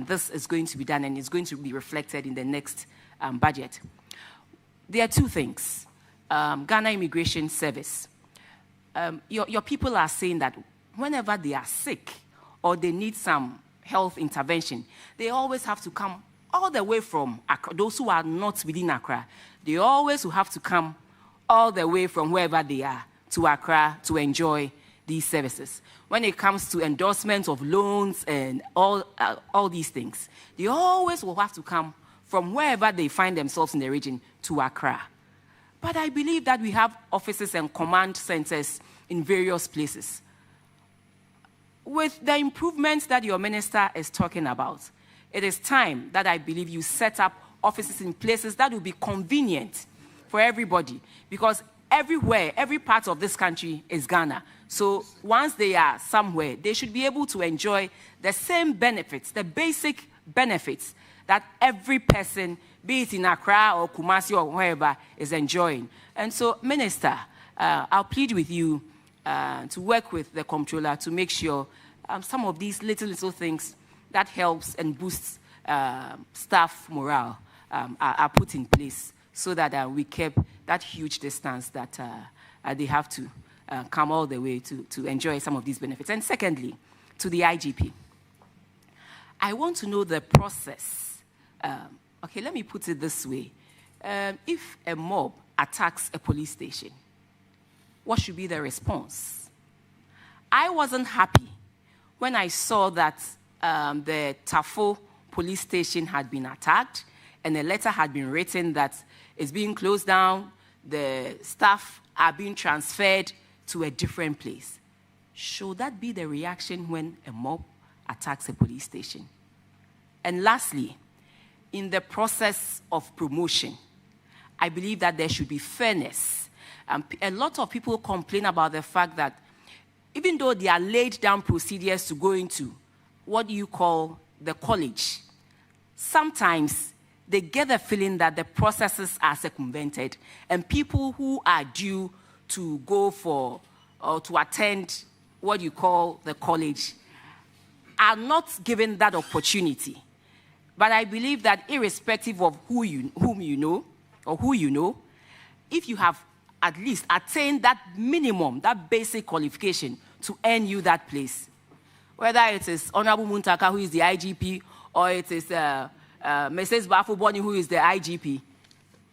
this is going to be done and it's going to be reflected in the next budget. There are two things. Ghana Immigration Service. Your people are saying that whenever they are sick or they need some health intervention, they always have to come all the way from Accra. Those who are not within Accra, they always will have to come all the way from wherever they are to Accra to enjoy these services. When it comes to endorsements of loans and all these things, they always will have to come from wherever they find themselves in the region to Accra. But I believe that we have offices and command centers in various places. With the improvements that your minister is talking about, it is time that I believe you set up offices in places that will be convenient for everybody, because everywhere, every part of this country is Ghana. So once they are somewhere, they should be able to enjoy the same benefits, the basic benefits that every person, be it in Accra or Kumasi or wherever, is enjoying. And so, Minister, I'll plead with you to work with the comptroller to make sure some of these little things that helps and boosts staff morale are put in place, so that we keep that huge distance that they have to come all the way to enjoy some of these benefits. And secondly, to the IGP, I want to know the process. Okay, let me put it this way. If a mob attacks a police station, what should be the response? I wasn't happy when I saw that the Tafo police station had been attacked and a letter had been written that it's being closed down, the staff are being transferred to a different place. Should that be the reaction when a mob attacks a police station? And lastly, in the process of promotion, I believe that there should be fairness. A lot of people complain about the fact that even though they are laid down procedures to go into what you call the college, sometimes they get the feeling that the processes are circumvented and people who are due to go for or to attend what you call the college are not given that opportunity. But I believe that irrespective of whom you know, or who you know, if you have at least attained that minimum, that basic qualification to earn you that place, whether it is Honorable Muntaka, who is the IGP, or it is Mrs. Bafuboni, who is the IGP,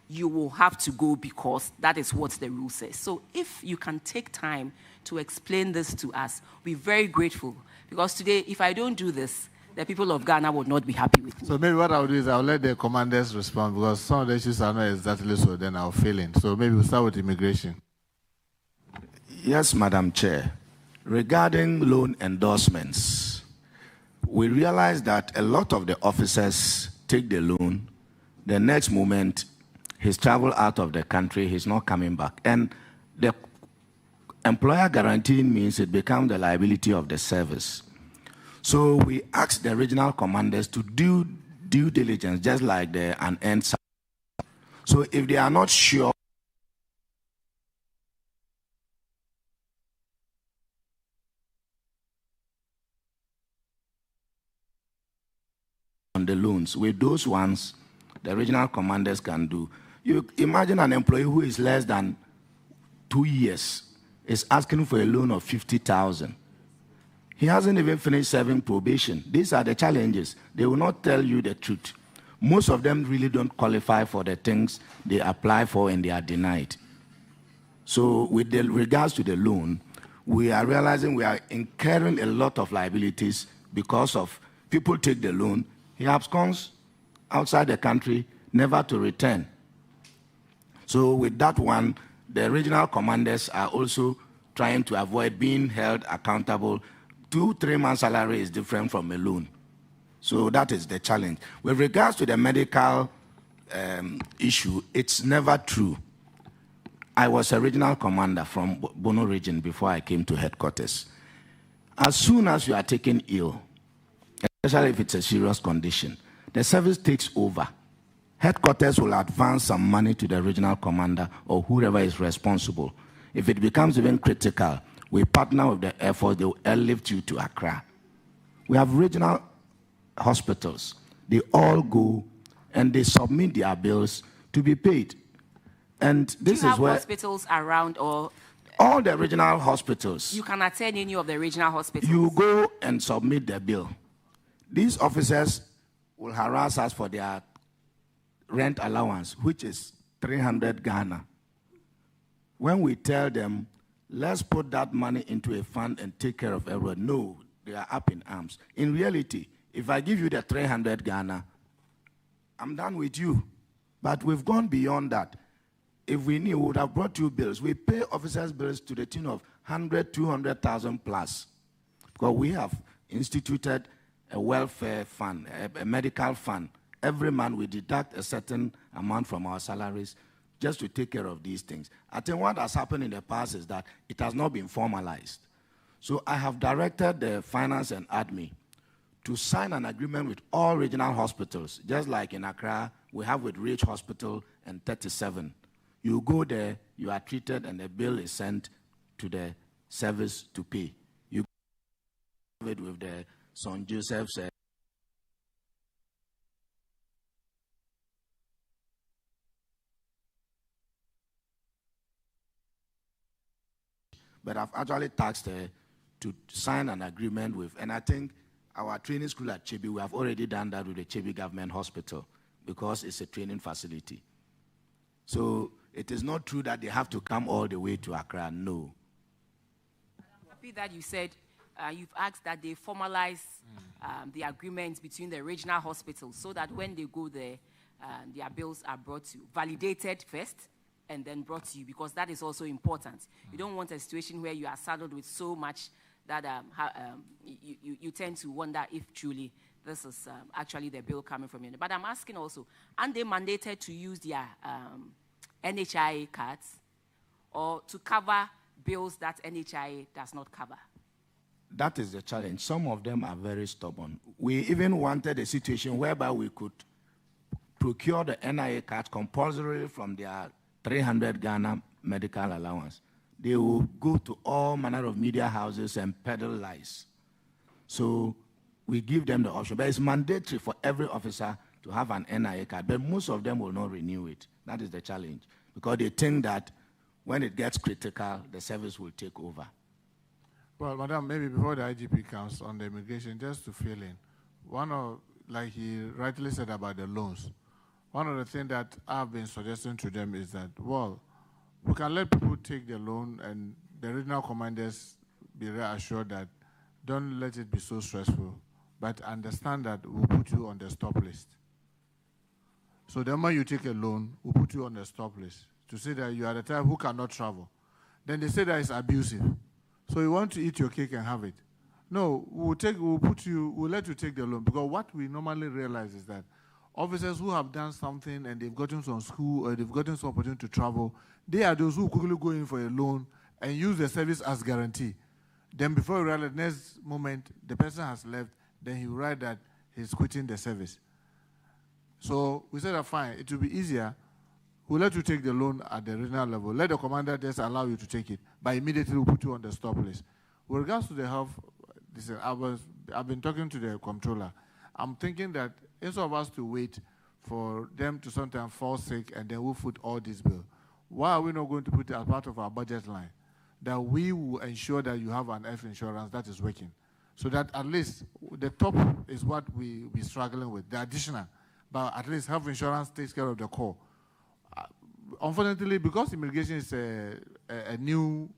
you will have to go because that is what the rule says. So if you can take time to explain this to us, we're very grateful. Because today, if I don't do this, the people of Ghana would not be happy with me. So maybe what I'll do is I'll let the commanders respond because some of the issues are not exactly so, then I'll fill in. So maybe we'll start with immigration. Yes, Madam Chair. Regarding loan endorsements, we realize that a lot of the officers take the loan, the next moment he's traveled out of the country, he's not coming back. And the employer guaranteeing means it becomes the liability of the service. So we ask the regional commanders to do due diligence, just like the Unearned. So if they are not sure on the loans, with those ones, the regional commanders can do. You imagine an employee who is less than 2 years is asking for a loan of 50,000. He hasn't even finished serving probation. These are the challenges. They will not tell you the truth. Most of them really don't qualify for the things they apply for and they are denied. So with regards to the loan, we are realizing we are incurring a lot of liabilities because of people take the loan, he absconds outside the country, never to return. So with that one, the regional commanders are also trying to avoid being held accountable. 2-3 months salary is different from a loan. So that is the challenge. With regards to the medical issue, it's never true. I was a regional commander from Bono region before I came to headquarters. As soon as you are taken ill, especially if it's a serious condition, the service takes over. Headquarters will advance some money to the regional commander or whoever is responsible. If it becomes even critical, we partner with the Air Force, they will airlift you to Accra. We have regional hospitals. They all go and they submit their bills to be paid. And this Do you is where hospitals around or all the regional hospitals, you can attend any of the regional hospitals? you go and submit the bill. These officers will harass us for their rent allowance, which is 300 Ghana. When we tell them, let's put that money into a fund and take care of everyone, no, they are up in arms. In reality, if I give you the 300 Ghana, I'm done with you. But we've gone beyond that. If we knew, we would have brought you bills. We pay officers' bills to the tune of 100, 200,000 plus. Because we have instituted a welfare fund, a medical fund. Every month we deduct a certain amount from our salaries just to take care of these things. I think what has happened in the past is that it has not been formalized. So I have directed the finance and admin to sign an agreement with all regional hospitals, just like in Accra, we have with Rich Hospital and 37. You go there, you are treated, and the bill is sent to the service to pay. You have it with the St. Joseph's. But I've actually tasked her to sign an agreement with, and I think our training school at Chebi, we have already done that with the Chebi Government Hospital because it's a training facility. So it is not true that they have to come all the way to Accra, no. bit that you said, you've asked that they formalize the agreements between the regional hospitals so that when they go there, their bills are brought to you, validated first, and then brought to you, because that is also important. You don't want a situation where you are saddled with so much that you tend to wonder if truly this is actually the bill coming from you. But I'm asking also, aren't they mandated to use their NHIA cards or to cover bills that NHIA does not cover? That is the challenge. Some of them are very stubborn. We even wanted a situation whereby we could procure the NIA card compulsorily from their 300 Ghana medical allowance. They will go to all manner of media houses and peddle lies. So we give them the option. But it's mandatory for every officer to have an NIA card. But most of them will not renew it. That is the challenge. Because they think that when it gets critical, the service will take over. Well, Madam, maybe before the IGP comes on the immigration, just to fill in, one of, like he rightly said about the loans, one of the things that I've been suggesting to them is that, well, we can let people take the loan and the regional commanders be reassured that don't let it be so stressful, but understand that we'll put you on the stop list. So the moment you take a loan, we'll put you on the stop list to say that you are the type who cannot travel. Then they say that it's abusive. So you want to eat your cake and have it. No, we'll let you take the loan, because what we normally realize is that officers who have done something and they've gotten some school or they've gotten some opportunity to travel, they are those who quickly go in for a loan and use the service as guarantee. Then before you realize, the next moment, the person has left, then he will write that he's quitting the service. So we said, fine, it will be easier. We'll let you take the loan at the regional level. Let the commander just allow you to take it, but immediately we'll put you on the stop list. With regards to the health, listen, I've been talking to the comptroller. I'm thinking that instead of us to wait for them to sometimes fall sick and then we'll foot all this bill, why are we not going to put it as part of our budget line? That we will ensure that you have an health insurance that is working. So that at least the top is what we're struggling with, the additional. But at least health insurance takes care of the core. Unfortunately, because immigration is a new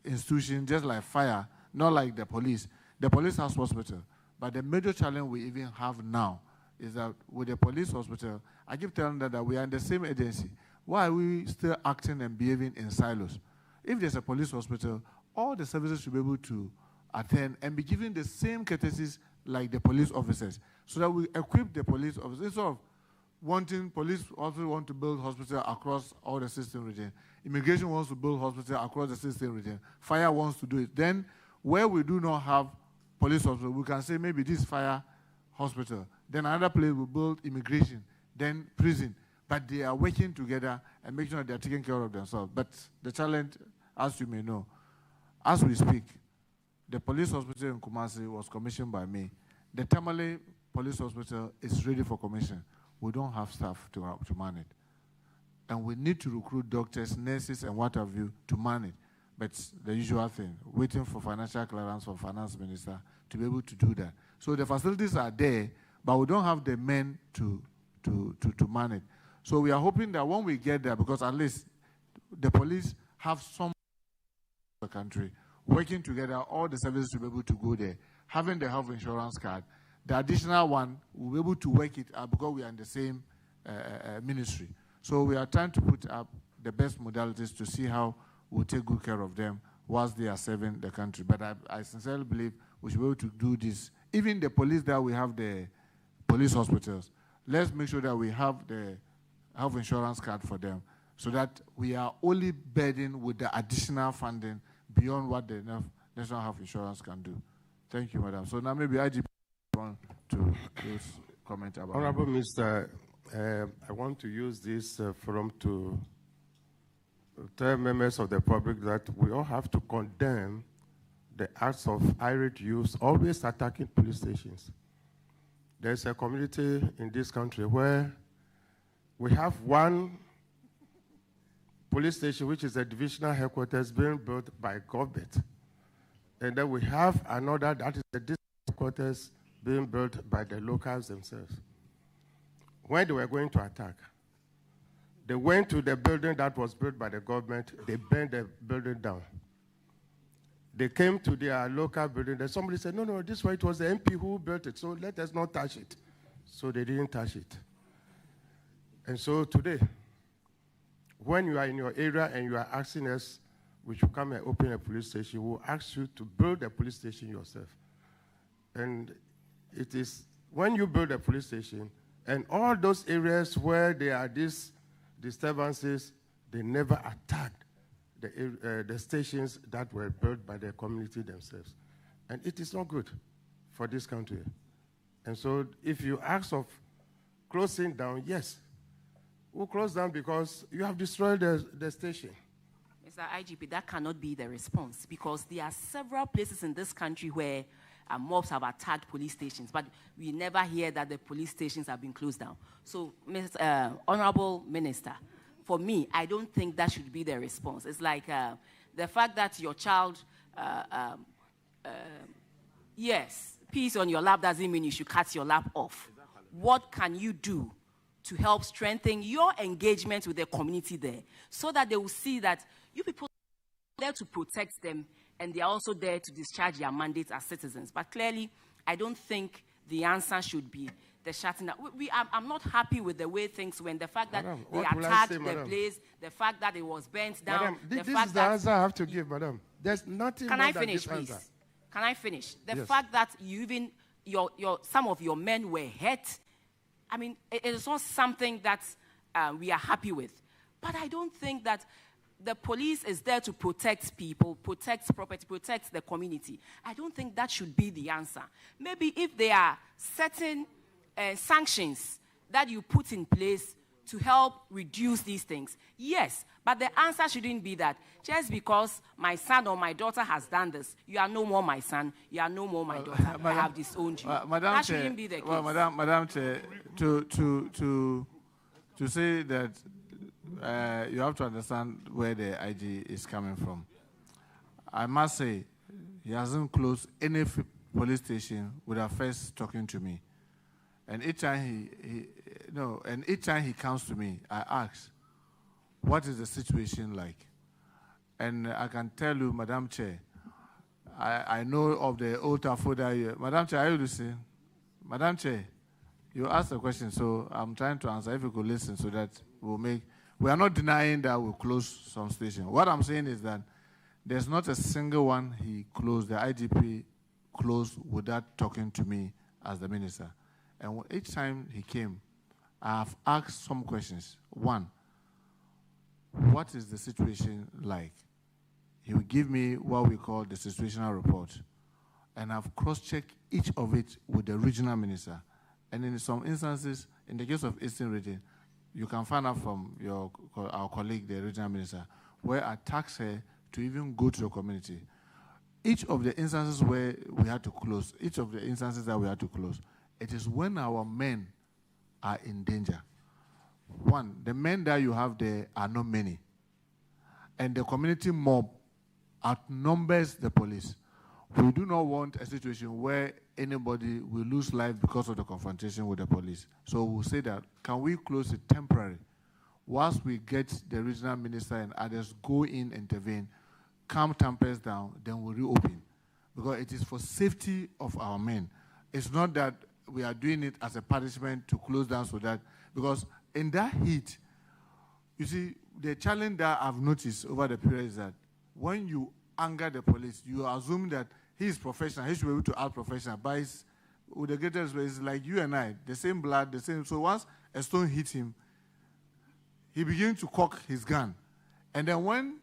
institution, just like fire, not like the police has hospital. But the major challenge we even have now is that with the police hospital, I keep telling them that we are in the same agency. Why are we still acting and behaving in silos? If there's a police hospital, all the services should be able to attend and be given the same courtesies like the police officers, so that we equip the police officers. Instead of wanting, police also want to build hospital across all the system region. Immigration wants to build hospital across the system region. Fire wants to do it. Then where we do not have police hospital, we can say maybe this fire hospital. Then another place will build immigration, then prison. But they are working together and making sure they are taking care of themselves. But the challenge, as you may know, as we speak, the police hospital in Kumasi was commissioned by me. The Tamale Police Hospital is ready for commission. We don't have staff to man it. And we need to recruit doctors, nurses, and what have you to man it. But the usual thing, waiting for financial clearance from finance minister to be able to do that. So the facilities are there, but we don't have the men to man it. So we are hoping that when we get there, because at least the police have some the country working together, all the services to be able to go there, having the health insurance card. The additional one, we'll be able to work it out because we are in the same ministry. So we are trying to put up the best modalities to see how we'll take good care of them whilst they are serving the country. But I sincerely believe we should be able to do this. Even the police that we have the police hospitals, let's make sure that we have the health insurance card for them so that we are only burdened with the additional funding beyond what the National Health Insurance can do. Thank you, Madam. So now maybe IGP want to comment about Honorable Minister, I want to use this forum to tell members of the public that we all have to condemn the acts of irate youths always attacking police stations. There's a community in this country where we have one police station, which is a divisional headquarters being built by government. And then we have another that is the district headquarters being built by the locals themselves. When they were going to attack, they went to the building that was built by the government, they burned the building down. They came to their local building, and somebody said, no, this way it was the MP who built it, so let us not touch it. So they didn't touch it. And so today, when you are in your area and you are asking us, we should come and open a police station, we'll ask you to build a police station yourself. And it is when you build a police station, and all those areas where there are these disturbances, they never attacked the stations that were built by the community themselves. And it is not good for this country. And so if you ask of closing down, yes, we'll close down because you have destroyed the station. Mr. IGP, that cannot be the response because there are several places in this country where mobs have attacked police stations, but we never hear that the police stations have been closed down. So, Honorable Minister, for me, I don't think that should be the response. It's like the fact that your child, yes, pees on your lap doesn't mean you should cut your lap off. What can you do to help strengthen your engagement with the community there so that they will see that you people are there to protect them and they are also there to discharge their mandates as citizens? But clearly, I don't think the answer should be the shutting down. I'm not happy with the way things went. The fact that Madam, they what will I attacked say, the Madam? place, the fact that it was burnt down. Madam, this is the answer I have to give, Madam. There's nothing Can more I than finish, this please? answer. Can I finish? The Yes. fact that you even some of your men were hurt. I mean, it is not something that we are happy with. But I don't think that the police is there to protect people, protect property, protect the community. I don't think that should be the answer. Maybe if there are certain sanctions that you put in place to help reduce these things, yes. But the answer shouldn't be that just because my son or my daughter has done this, you are no more my son, you are no more my daughter. I have disowned you. Madam That Chair, shouldn't be the case. well, Madam Chair, to say that you have to understand where the IG is coming from. I must say, he hasn't closed any police station without first talking to me. And each time each time he comes to me, I ask, what is the situation like? And I can tell you, Madam Chair, I know of the old Tafoda. Madam Chair, are you listening? Madam Chair, you asked a question, so I'm trying to answer. If you could listen so that we are not denying that we'll close some stations. What I'm saying is that there's not a single one he closed, the IGP closed without talking to me as the minister. And each time he came, I have asked some questions. One, what is the situation like? He will give me what we call the situational report. And I've cross-checked each of it with the regional minister. And in some instances, in the case of Eastern Region, you can find out from our colleague, the regional minister, where I tasked her to even go to the community. Each of the instances where we had to close, each of the instances that we had to close, it is when our men are in danger. One, the men that you have there are not many. And the community mob outnumbers the police. We do not want a situation where anybody will lose life because of the confrontation with the police. So we'll say that, can we close it temporarily? Whilst we get the regional minister and others go in, intervene, calm tempers down, then we'll reopen. Because it is for safety of our men. It's not that we are doing it as a punishment to close down so that, because in that heat, you see, the challenge that I've noticed over the period is that when you anger the police, you assume that he is professional, he should be able to out professional, but with the greatest way, it's like you and I, the same blood, the same. So once a stone hits him, he begins to cock his gun. And then when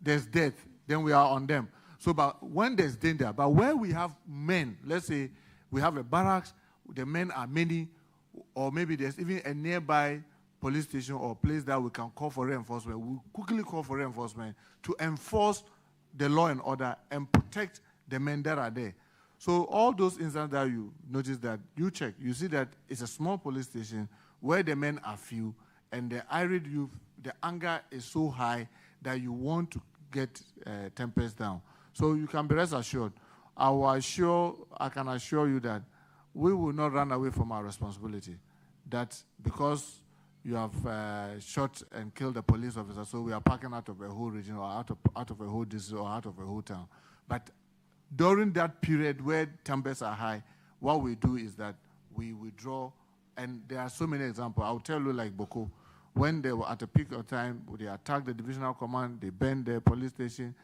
there's death, then we are on them. So but when there's danger, but where we have men, let's say we have a barracks, the men are many, or maybe there's even a nearby police station or place that we can call for reinforcement, we quickly call for reinforcement to enforce the law and order and protect the men that are there. So all those instances that you notice that you check, you see that it's a small police station where the men are few and the irate youth, the anger is so high that you want to get tempers down. So you can be rest assured. I can assure you that we will not run away from our responsibility. That because you have shot and killed a police officer, so we are packing out of a whole region or out of a whole district or out of a whole town. But during that period where temperatures are high, what we do is that we withdraw, and there are so many examples. I'll tell you, like Boko, when they were at a peak of time, they attacked the divisional command, they burned the police station.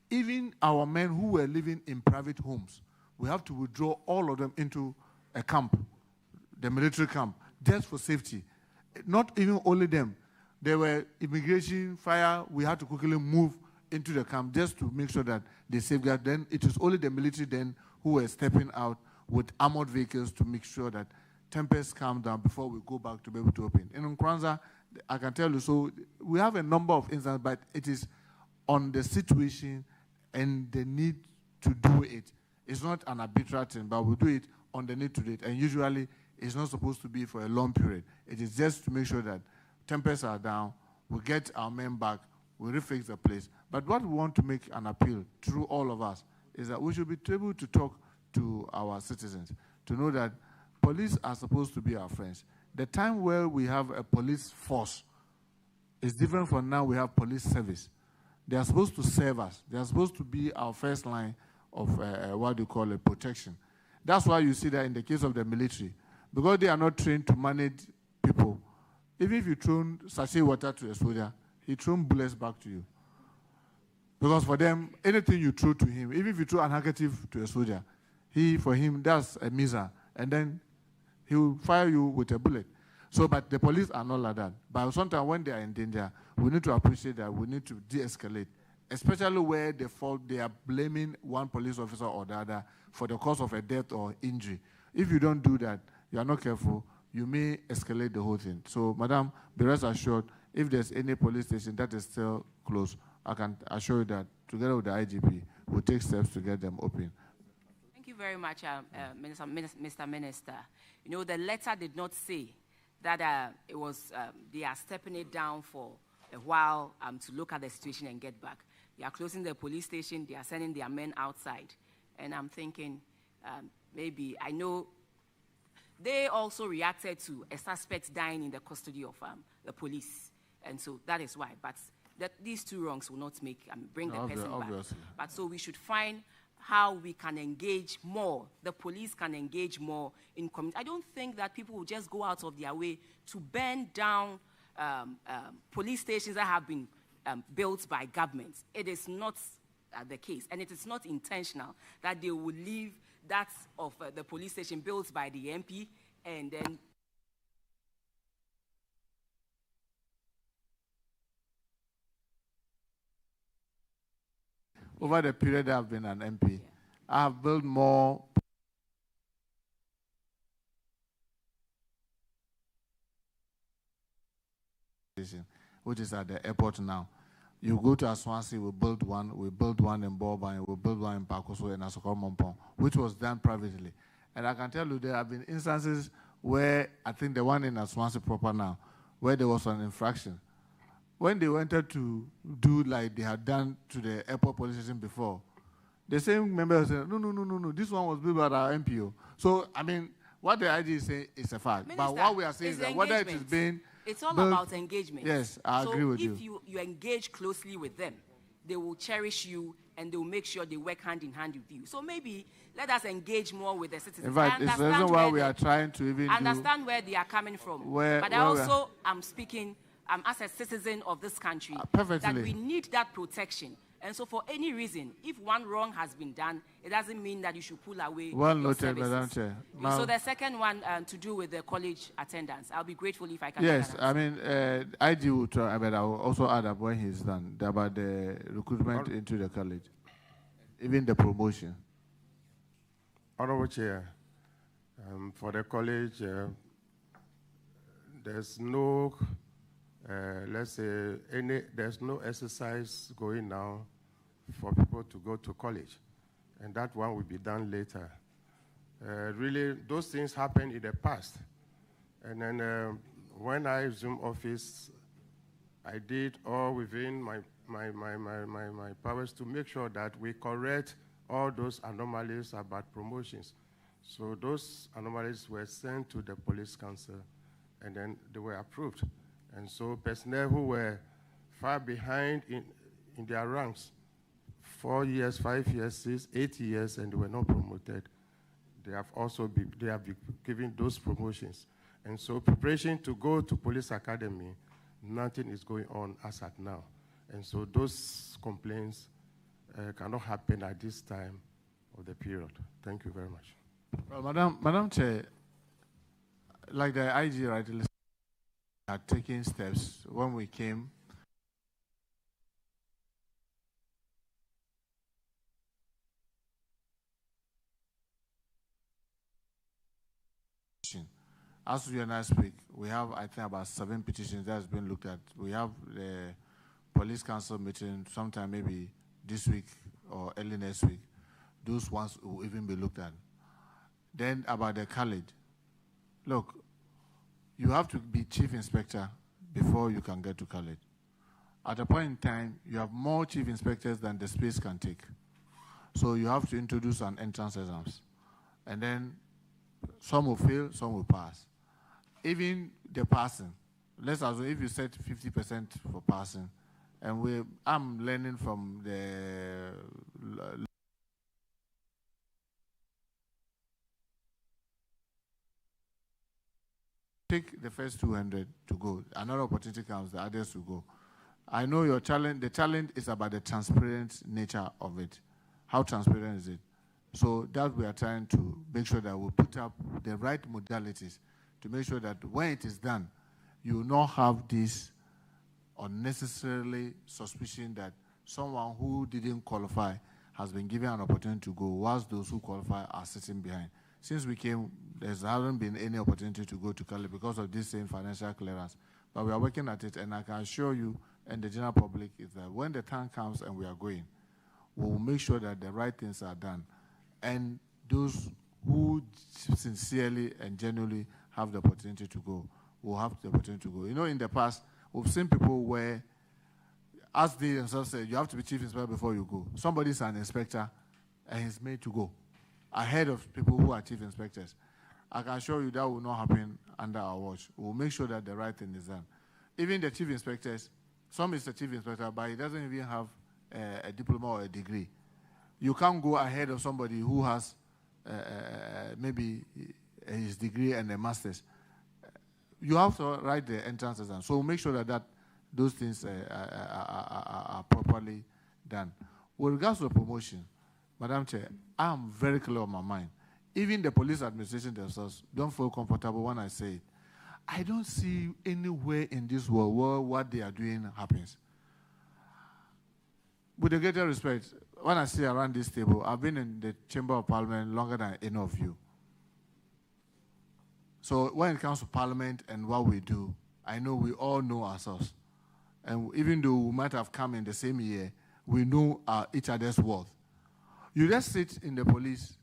Even our men who were living in private homes, we have to withdraw all of them into a camp, the military camp, just for safety. Not even only them. There were immigration, fire, we had to quickly move into the camp just to make sure that they safeguard. Then it is only the military then who were stepping out with armored vehicles to make sure that tempests calm down before we go back to be able to open. In Nkranza, I can tell you, so we have a number of instances, but it is on the situation and the need to do it. It's not an arbitrary thing, but we do it on the need to do it. And usually, it's not supposed to be for a long period. It is just to make sure that tempests are down, we get our men back, we refix the place. But what we want to make an appeal through all of us is that we should be able to talk to our citizens to know that police are supposed to be our friends. The time where we have a police force is different from now we have police service. They are supposed to serve us. They are supposed to be our first line of what you call a protection. That's why you see that in the case of the military, because they are not trained to manage people, even if you throw sachet water to a soldier, he throws bullets back to you. Because for them, anything you throw to him, even if you throw a handkerchief to a soldier, for him, that's a missile. And then he will fire you with a bullet. So, but the police are not like that. But sometimes when they are in danger, we need to appreciate that we need to de-escalate, especially where they are blaming one police officer or the other for the cause of a death or injury. If you don't do that, you are not careful, you may escalate the whole thing. So, Madam, be rest assured, if there's any police station that is still closed, I can assure you that together with the IGP, we'll take steps to get them open. Thank you very much, Mr. Minister. You know, the letter did not say that it was they are stepping it down for a while to look at the situation and get back. They are closing the police station. They are sending their men outside. And I'm thinking maybe, I know they also reacted to a suspect dying in the custody of the police. And so that is why. But these two wrongs will not bring the person obviously back. But so we should find how we can engage more. The police can engage more in community. I don't think that people will just go out of their way to burn down police stations that have been built by governments. It is not the case, and it is not intentional that they will leave that of the police station built by the MP and then over the period I've been an MP, I have built more which is at the airport now. You go to Aswansi, we built one in Boban, we built one in Pakoso and Asoko Mompong, which was done privately. And I can tell you there have been instances where, I think the one in Aswansi proper now, where there was an infraction. When they wanted to do like they had done to the airport police station before, the same member said, no, this one was built by our MPO. So, I mean, what the IG is saying is a fact. Minister, but what we are saying is that whether it is being it's all built, about engagement. Yes, I agree with you. So if you engage closely with them, they will cherish you and they will make sure they work hand in hand with you. So maybe let us engage more with the citizens. In fact, it's the reason why we are trying to even understand where they are coming from. But I also am speaking as a citizen of this country that we need that protection. And so for any reason, if one wrong has been done, it doesn't mean that you should pull away well your noted, services. Madam Chair. So the second one to do with the college attendance, I'll be grateful if I can. Yes, I mean, IG will try, but I will also add up when he's done about the recruitment into the college, even the promotion. Honorable Chair, for the college, there's no let's say there's no exercise going now for people to go to college, and that one will be done later. Really, those things happened in the past, and then when I resumed office, I did all within my powers to make sure that we correct all those anomalies about promotions. So those anomalies were sent to the police council, and then they were approved. And so personnel who were far behind in their ranks 4 years, 5 years, 6, 8 years, and they were not promoted. They have also been given those promotions. And so preparation to go to police academy, nothing is going on as at now. And so those complaints cannot happen at this time of the period. Thank you very much. Well, Madam Chair, like the IG rightly had taken steps when we came. As you and I speak, we have, I think, about 7 petitions that has been looked at. We have the police council meeting sometime maybe this week or early next week. Those ones will even be looked at. Then about the college. Look, you have to be chief inspector before you can get to college. At a point in time, you have more chief inspectors than the space can take. So you have to introduce an entrance exams. And then some will fail, some will pass. Even the passing, let's assume if you set 50% for passing, and I'm learning from the take the first 200 to go. Another opportunity comes, the others to go. I know your challenge, the challenge is about the transparent nature of it. How transparent is it? So that we are trying to make sure that we put up the right modalities to make sure that when it is done, you will not have this unnecessarily suspicion that someone who didn't qualify has been given an opportunity to go, whilst those who qualify are sitting behind. Since we came, there hasn't been any opportunity to go to Cali because of this same financial clearance. But we are working at it, and I can assure you and the general public is that when the time comes and we are going, we will make sure that the right things are done. And those who sincerely and genuinely have the opportunity to go will have the opportunity to go. You know, in the past, we've seen people where, as they themselves said, you have to be chief inspector before you go. Somebody is an inspector and he's made to go ahead of people who are chief inspectors. I can assure you that will not happen under our watch. We'll make sure that the right thing is done. Even the chief inspectors, some is a chief inspector, but he doesn't even have a diploma or a degree. You can't go ahead of somebody who has maybe his degree and a master's. You have to write the entrance exam. So we'll make sure that those things are properly done. With regards to the promotion, Madam Chair, I'm very clear on my mind. Even the police administration themselves don't feel comfortable when I say it. I don't see anywhere in this world where what they are doing happens. With the greater respect, when I see around this table, I've been in the Chamber of Parliament longer than any of you. So when it comes to Parliament and what we do, I know we all know ourselves. And even though we might have come in the same year, we know each other's worth. You just sit in the police,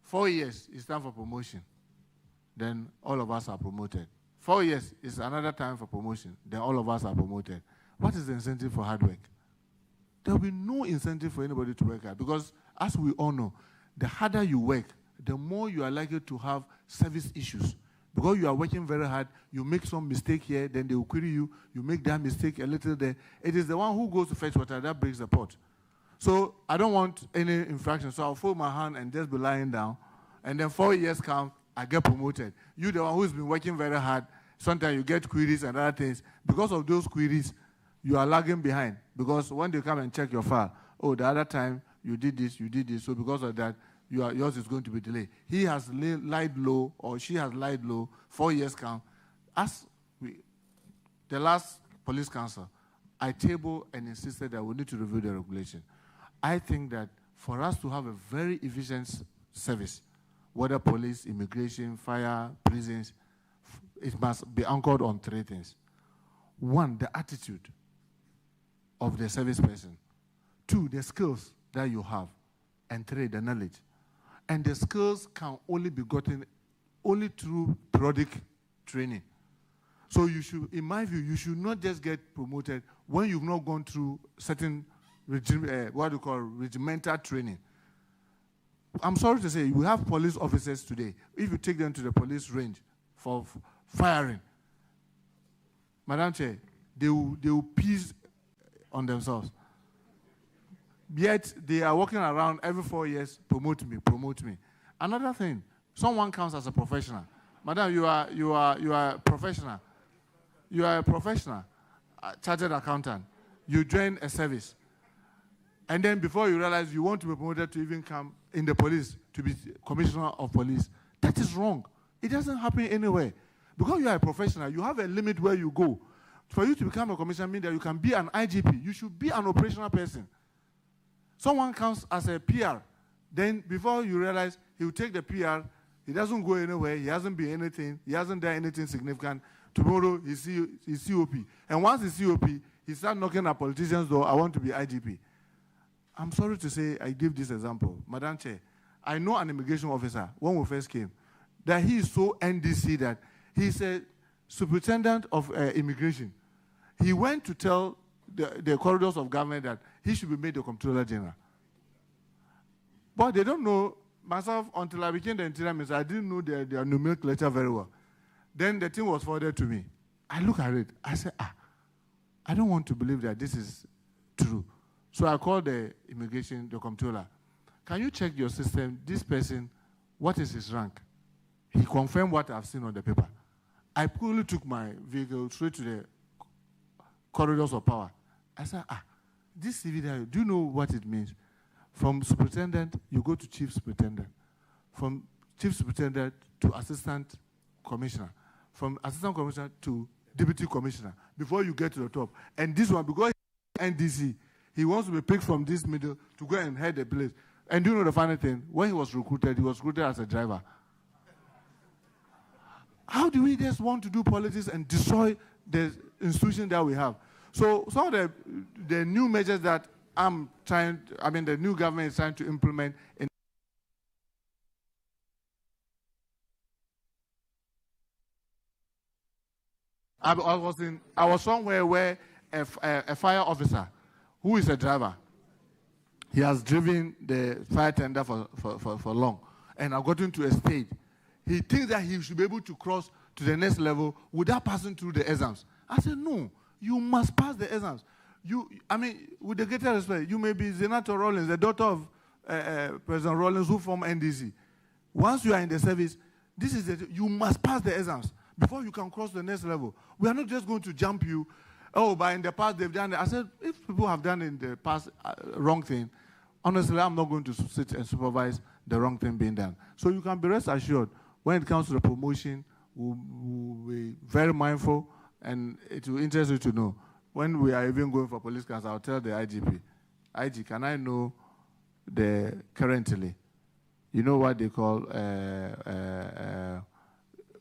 4 years, it's time for promotion. Then all of us are promoted. 4 years is another time for promotion. Then all of us are promoted. What is the incentive for hard work? There will be no incentive for anybody to work hard because, as we all know, the harder you work, the more you are likely to have service issues. Because you are working very hard, you make some mistake here, then they will query you, you make that mistake a little there. It is the one who goes to fetch water that breaks the pot. So I don't want any infraction, so I'll fold my hand and just be lying down, and then 4 years come, I get promoted. You, the one who's been working very hard, sometimes you get queries and other things. Because of those queries, you are lagging behind. Because when they come and check your file, oh, the other time you did this, so because of that, yours is going to be delayed. He has lied low, or she has lied low, 4 years count. The last police council, I tabled and insisted that we need to review the regulation. I think that for us to have a very efficient service, whether police, immigration, fire, prisons, it must be anchored on 3 things. 1, the attitude of the service person. 2, the skills that you have. And 3, the knowledge. And the skills can only be gotten only through periodic training. So you should, in my view, you should not just get promoted when you've not gone through certain regimental training. I'm sorry to say, we have police officers today. If you take them to the police range for firing, Madam Chair, they will piece on themselves. Yet they are walking around every 4 years, promote me, promote me. Another thing, someone counts as a professional. Madam, you are a professional. You are a professional, chartered accountant. You join a service. And then before you realize you want to be promoted to even come in the police, to be commissioner of police, that is wrong. It doesn't happen anywhere. Because you are a professional, you have a limit where you go. For you to become a commissioner means that you can be an IGP. You should be an operational person. Someone comes as a PR. Then before you realize, he will take the PR, he doesn't go anywhere, he hasn't been anything, he hasn't done anything significant. Tomorrow, he's COP. And once he's COP, he starts knocking at politicians' door, I want to be IGP. I'm sorry to say, I give this example. Madam Chair, I know an immigration officer, when we first came, that he is so NDC that he's a superintendent of immigration. He went to tell the corridors of government that he should be made the Comptroller General. But they don't know, myself, until I became the Interior Minister, I didn't know their nomenclature very well. Then the thing was forwarded to me. I look at it, I said, I don't want to believe that this is true. So I called the immigration, the Comptroller. Can you check your system, this person, what is his rank? He confirmed what I've seen on the paper. I quickly took my vehicle straight to the corridors of power. I said, this CV, do you know what it means? From superintendent, you go to chief superintendent. From chief superintendent to assistant commissioner. From assistant commissioner to deputy commissioner, before you get to the top. And this one, because he's NDC, he wants to be picked from this middle to go and head the place. And do you know the funny thing? When he was recruited as a driver. How do we just want to do politics and destroy the institution that we have? So some of the new measures that the new government is trying to implement in I was somewhere where a fire officer who is a driver, he has driven the fire tender for long, and I got into a stage. He thinks that he should be able to cross to the next level without passing through the exams. I said, no, you must pass the exams. With the greatest respect, you may be Senator Rawlings, the daughter of President Rawlings, who formed NDC. Once you are in the service, you must pass the exams before you can cross the next level. We are not just going to jump you. But in the past they've done it. I said, if people have done in the past wrong thing, honestly, I'm not going to sit and supervise the wrong thing being done. So you can be rest assured, when it comes to the promotion, we'll be very mindful, and it will interest you to know. When we are even going for police council, I'll tell the IGP, IG, can I know currently, you know what they call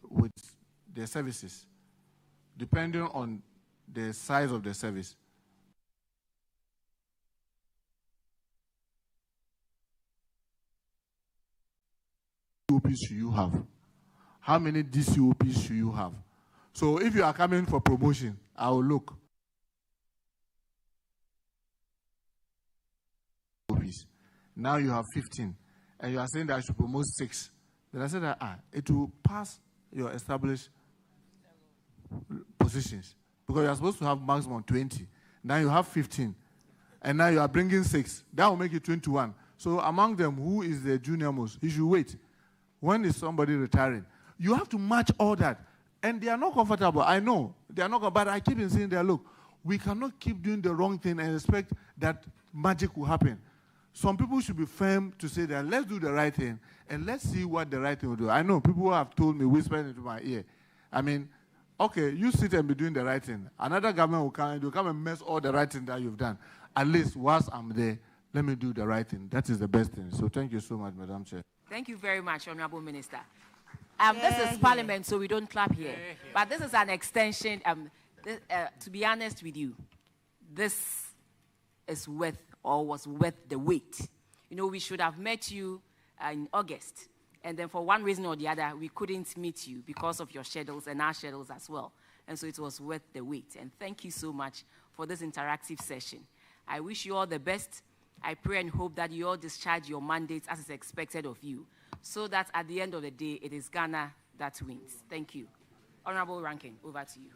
with the services, depending on the size of the service. DCOPs should you have? How many DCOPs should you have? So if you are coming for promotion, I will look. Now you have 15, and you are saying that I should promote 6. Then I said that it will pass your established positions, because you are supposed to have maximum 20. Now you have 15, and now you are bringing 6. That will make it 21. So among them, who is the junior most? He should wait. When is somebody retiring? You have to match all that. And they are not comfortable. I know. They are not, but I keep on saying that, look, we cannot keep doing the wrong thing and expect that magic will happen. Some people should be firm to say that let's do the right thing and let's see what the right thing will do. I know people have told me, whispered into my ear. Okay, you sit and be doing the right thing. Another government will come and mess all the right thing that you've done. At least once I'm there, let me do the right thing. That is the best thing. So thank you so much, Madam Chair. Thank you very much, Honorable Minister. This is Parliament, so we don't clap here. But this is an extension. To be honest with you, this is was worth the wait. We should have met you in August. And then for one reason or the other, we couldn't meet you because of your schedules and our schedules as well. And so it was worth the wait. And thank you so much for this interactive session. I wish you all the best. I pray and hope that you all discharge your mandates as is expected of you, so that at the end of the day, it is Ghana that wins. Thank you. Honorable Ranking, over to you.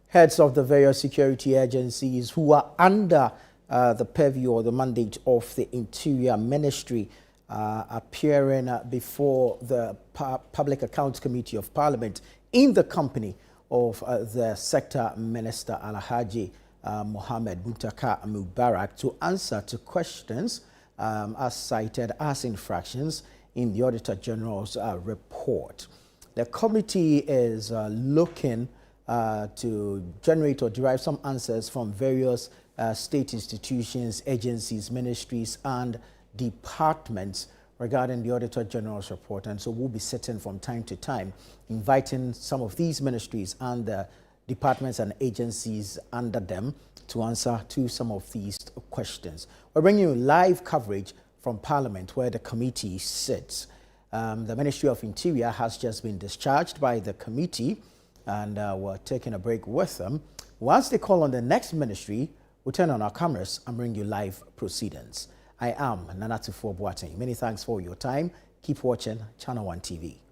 heads of the various security agencies who are under the purview or the mandate of the Interior Ministry appearing before the Public Accounts Committee of Parliament in the company of the Sector Minister Alhaji Mohammed Muntaka Mubarak to answer to questions as cited as infractions in the Auditor General's report. The committee is looking to generate or derive some answers from various state institutions, agencies, ministries, and departments regarding the Auditor General's report. And so we'll be sitting from time to time, inviting some of these ministries and the departments and agencies under them to answer to some of these questions. We're bringing you live coverage from Parliament where the committee sits. The Ministry of Interior has just been discharged by the committee, and we're taking a break with them. Once they call on the next ministry, we'll turn on our cameras and bring you live proceedings. I am Nanatu Boateng. Many thanks for your time. Keep watching Channel 1 TV.